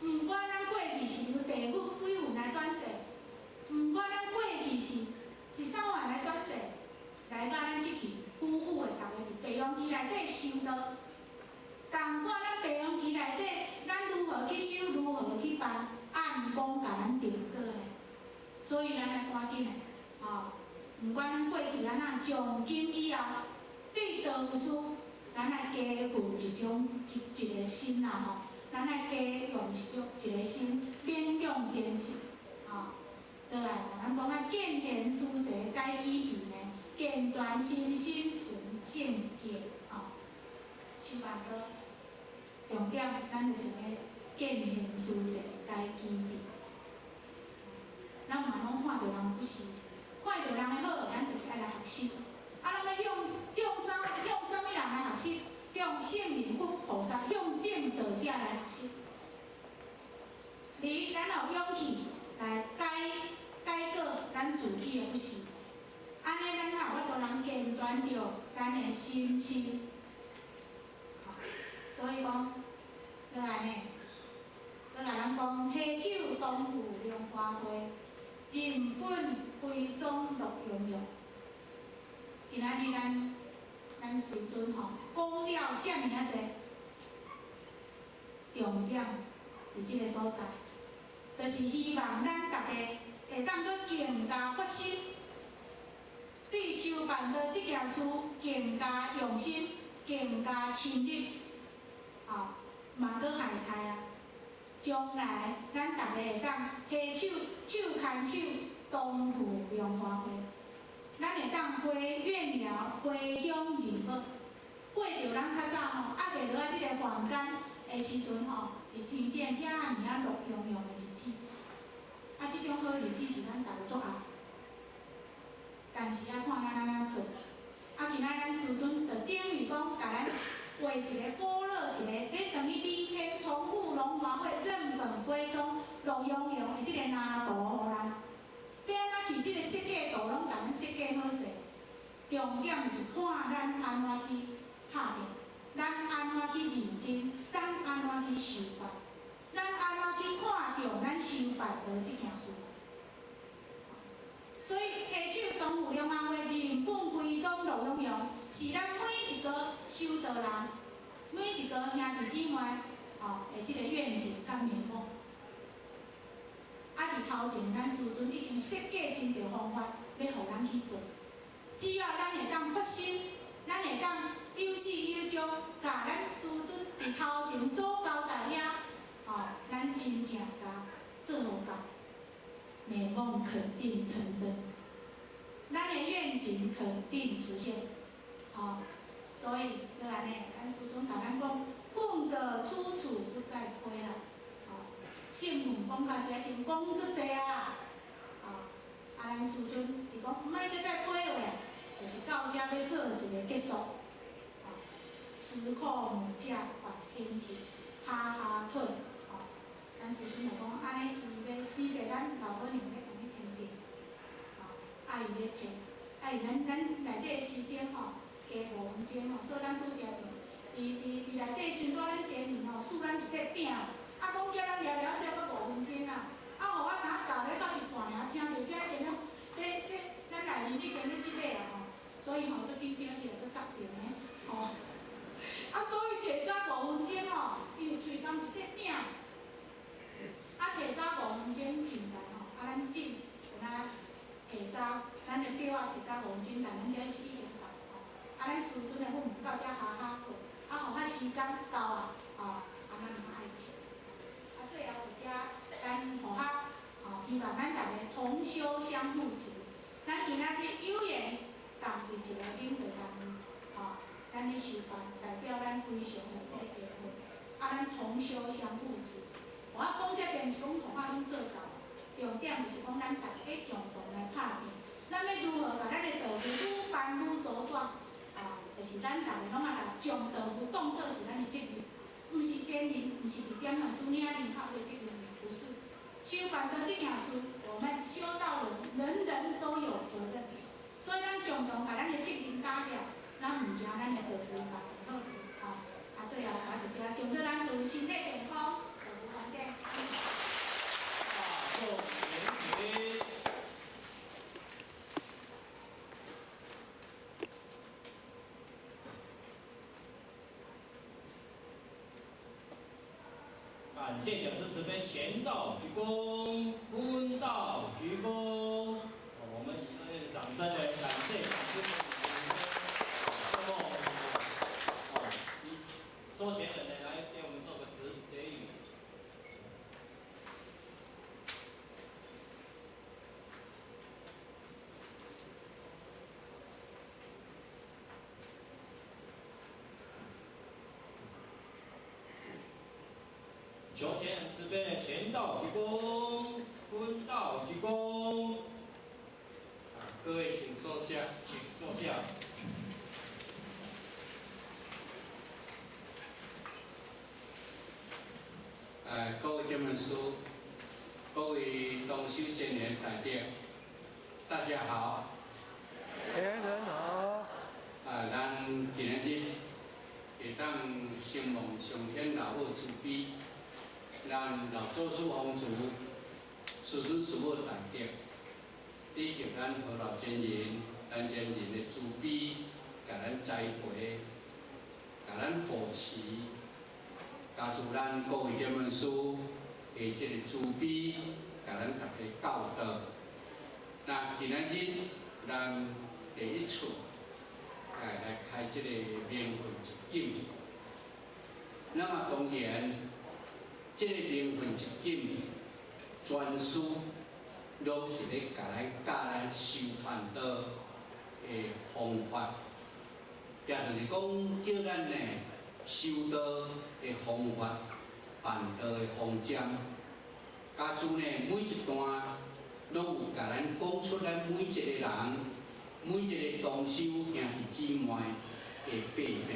毋管咱过去是由地府鬼魂来转世，毋管咱过去是啥人来转世，来到咱即期夫妇的，逐个伫白羊期内底修道。同款咱白羊期内底，咱如何去修，如何去办，按公甲咱定果呢？所以咱来赶紧的，毋管咱过去安怎，从今以后对道师，咱来加固一个心啦咱来加用一个心，勉勇前进，倒来甲咱讲见贤思齐，改己便呢，健全身心顺性格，修办做。重点，咱就是要见贤思齐，改己便。咱嘛拢看到人不是，看到人的好，咱就是爱来学习。咱要向啥物人来学习？向圣灵佛菩萨，向正道者来学习。咱有勇气来改过咱自己的不是，安尼咱才有法度通健全着咱的心性。所以讲，倒来呢，倒来咱讲，下手功夫莲花花，人本归宗乐融融。今仔日咱师尊讲了遮尔啊济，重点伫即个所在，就是希望咱大家会当搁更加发心，对修办的即件事更加用心，更加深入。嘛搁下台啊！将来咱大家会当携手牵手，同赴莲花会。咱会当花愿聊，花香人好，过着咱较早还袂落啊即个凡间的时阵伫天顶遐尔啊乐融融的日子。即种好日子是咱大家做爱，但是看咱安怎做。今仔咱师尊就等于讲，甲咱画一个鼓乐一个，要等于李天同赴龙华会，正本归宗，乐融融的即个蓝图互咱。要安怎去即个设计图，拢甲咱设计好势。重点是看咱安怎去拍拼，咱安怎去认真，咱安怎去修办，咱安怎去看重咱修办的即件事。所以下手同赴莲花会，人本归宗乐融融，是咱每一个修道人，每一个兄弟姊妹的即个愿景甲愿望。伫头前，咱师尊已经设计真侪方法，要互咱去做。只要咱会当发心，咱会当有始有终，甲咱师尊伫头前所交代遐，咱真正甲做好到，美梦肯定成真，咱的愿景肯定实现。所以就安尼，咱师尊甲咱讲，混个出处不再亏啦。圣母讲到遮，已经讲足济啊！咱师尊伊讲，毋爱搁再批话，就是到遮要做一个结束。吃苦母价还天庭，哈哈退。咱师尊就讲，安尼伊要死在咱老母娘要共伊天顶，伊要摕，咱内底时间加5分钟所以咱拄则伫内底宣告咱前面输咱一块饼。讲叫咱聊聊，才搁5分钟啊！互我若教咧到一半尔，听到遮已经咱内面已经咧即个啊所以足紧张去就搁插着呢所以提早5分钟因为喙干一块饼，提早5分钟真难咱进有哪提早，咱的表提早5分钟，但咱遮是已经到咱师尊的父母到遮哈哈退，互遐时间到咱爱摕。最后有遮，咱互较希望咱大家同修相扶持。咱今仔日有缘同伫一个领会咱咧修办，代表咱非常的这个地位。咱同修相扶持。我讲遮件是讲互我拢做到，重点就是讲咱大家共同来拍拼。咱要如何把咱的道路愈办愈茁壮，就是咱大家拢啊来将道务当作是咱的责任，毋是兼任，毋是伫点上书领领导的责任，不是。修办的这件事，我们修道人人人都有责任，所以咱共同把咱的责任担了，咱毋惊咱的道务办好吼。最后我就只恭祝咱祝身体健康，道务环境。大众严谨。感谢讲师慈悲，前道鞠躬，坤道鞠躬。我们以热烈的掌声来感谢讲师慈悲。最后，收钱人呢来给我们做个结语。求钱人慈悲的前道鞠躬，坤道鞠躬。各位请坐下，请坐下。各位天门书，各位同修前缘代表，大家好。前人好。咱今日会当承蒙上天老母慈悲，咱老祖师皇祖、师尊师母代表，以及咱何老前人、咱前人的慈悲，甲咱栽培，甲咱扶持。加上咱各位天门师的这个慈悲，甲咱大家教导。那今仔日咱第一次来开这个名分一景。那么当然，这个名分一景全书拢是咧甲咱修办道的方法，也就是讲叫咱呢。修道的方法、办道的方针，加上呢每一段拢有甲咱讲出咱每一个人、每一个同修兄弟姊妹的背面。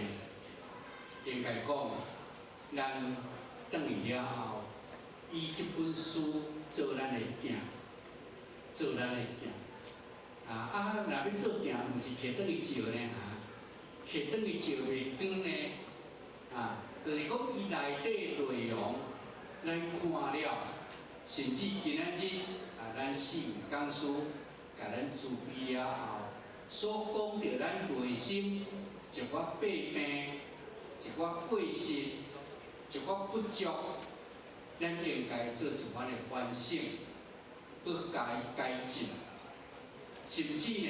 应该讲，咱转去了后，以这本书做咱的镜，做咱的镜。若要做镜，毋是摕转去照呢摕转去照袂光呢。就是讲伊内底内容，咱看了，甚至今仔日咱四位讲师甲咱自备了后，所讲着咱内心一寡弊病、一寡过失、一寡不足，咱应该做一番的反省，要加以改进。甚至呢，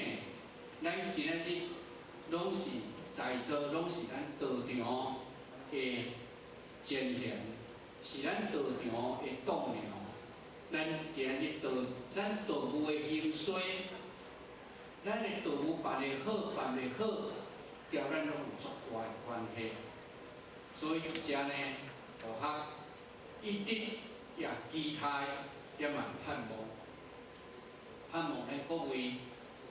咱今仔日拢是在座，拢是咱道场的前贤，是咱道场的栋梁。咱今日咱道务的兴衰，咱的道务办得好，办袂好，甲咱拢有足大的关系。所以伫遮呢，大学一直也期待，也蛮盼望咱各位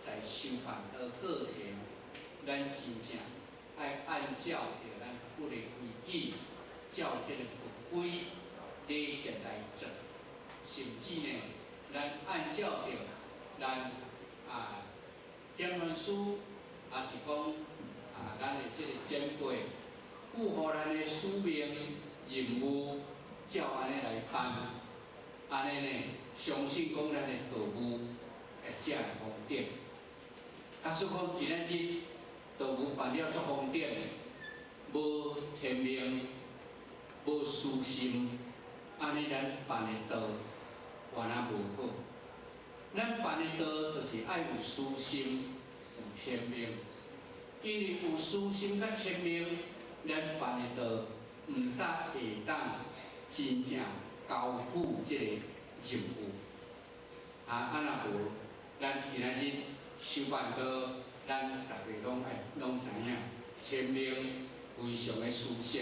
在修办的过程，咱真正爱按照着咱佛的规矩，照这个佛规礼节来做，甚至呢，咱按照着咱点传书，也是讲咱的这个前辈符合咱的使命任务，照安尼来办，安尼呢，相信讲咱的道务会正方便。所以讲今仔日道务办了足方便，无天命，无私心，安尼咱办的道原来无好。咱办的道就是爱有私心，有天命。因为有私心甲天命，咱办的道毋但会当真正交付这个任务。若无，咱今仔日修办道，咱大家拢知影，天命非常的殊胜。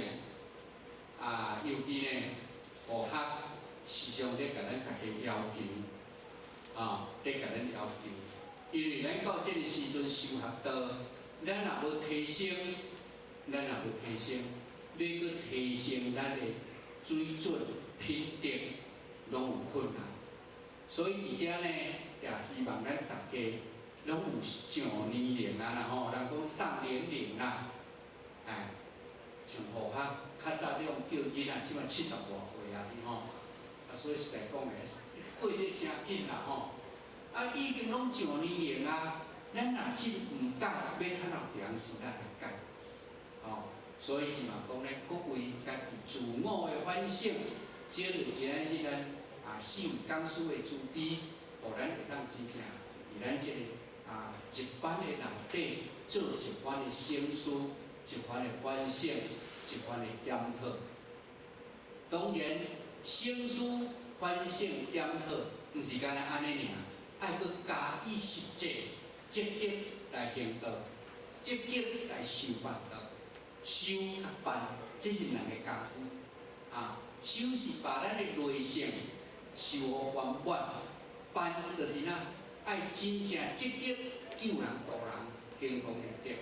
尤其呢，学校时常咧甲咱大家要求，咧甲咱要求，因为咱到这个时阵修学道，咱若无提升，要搁提升咱的水准、品质，拢有困难。所以伫遮呢，也希望咱大家拢有上年龄啊，然后人讲上年龄啦，哎，像互较早这种叫囡仔，即马70外岁啊，吼，啊，所以实在讲诶，过得真紧啦，吼。啊，已经拢上年龄啊，咱若真唔改，要较老长时间来改，哦，所以希望讲咧，各位家己自我的反省，小着今仔日咱四位讲师的主题，互咱会当真正伫咱即个一班的内底做一番的省思，一番的反省，一番的检讨。当然，省思、反省、检讨，毋是干那安尼尔。爱搁加以实际、积极来行动，积极来想办法，修甲办，这是两个功夫。修是把咱的内性修好圆满，办就是咱爱真正积极救人度人，行功立德。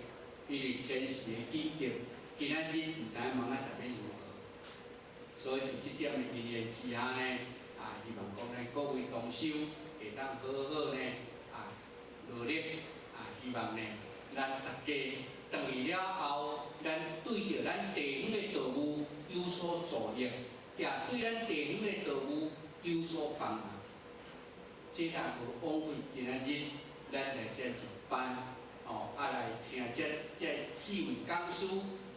因为天时的喜极，今仔日唔知问啥物如何，所以伫这点的因缘之下呢，希望讲呢各位同修。会当好好呢努力希望呢，咱大家回去了后，咱对着咱地方的道务有所助益，也对咱地方的道务有所帮忙。这也无枉费今仔日咱来这一班来听这四位讲师，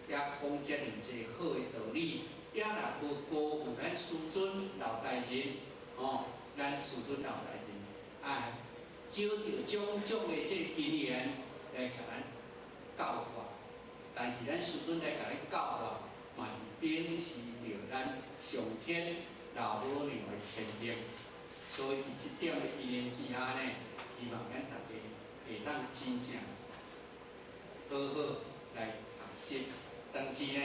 也讲遮尔济好的道理，也若无辜负咱师尊老大人咱师尊老大人。找到种种的这因缘来甲咱教化，但是咱师尊来甲咱教化，嘛是秉持着咱上天老母娘的天命。所以伫这点的因缘之下呢，希望咱大家会当真正好好来学习，当去呢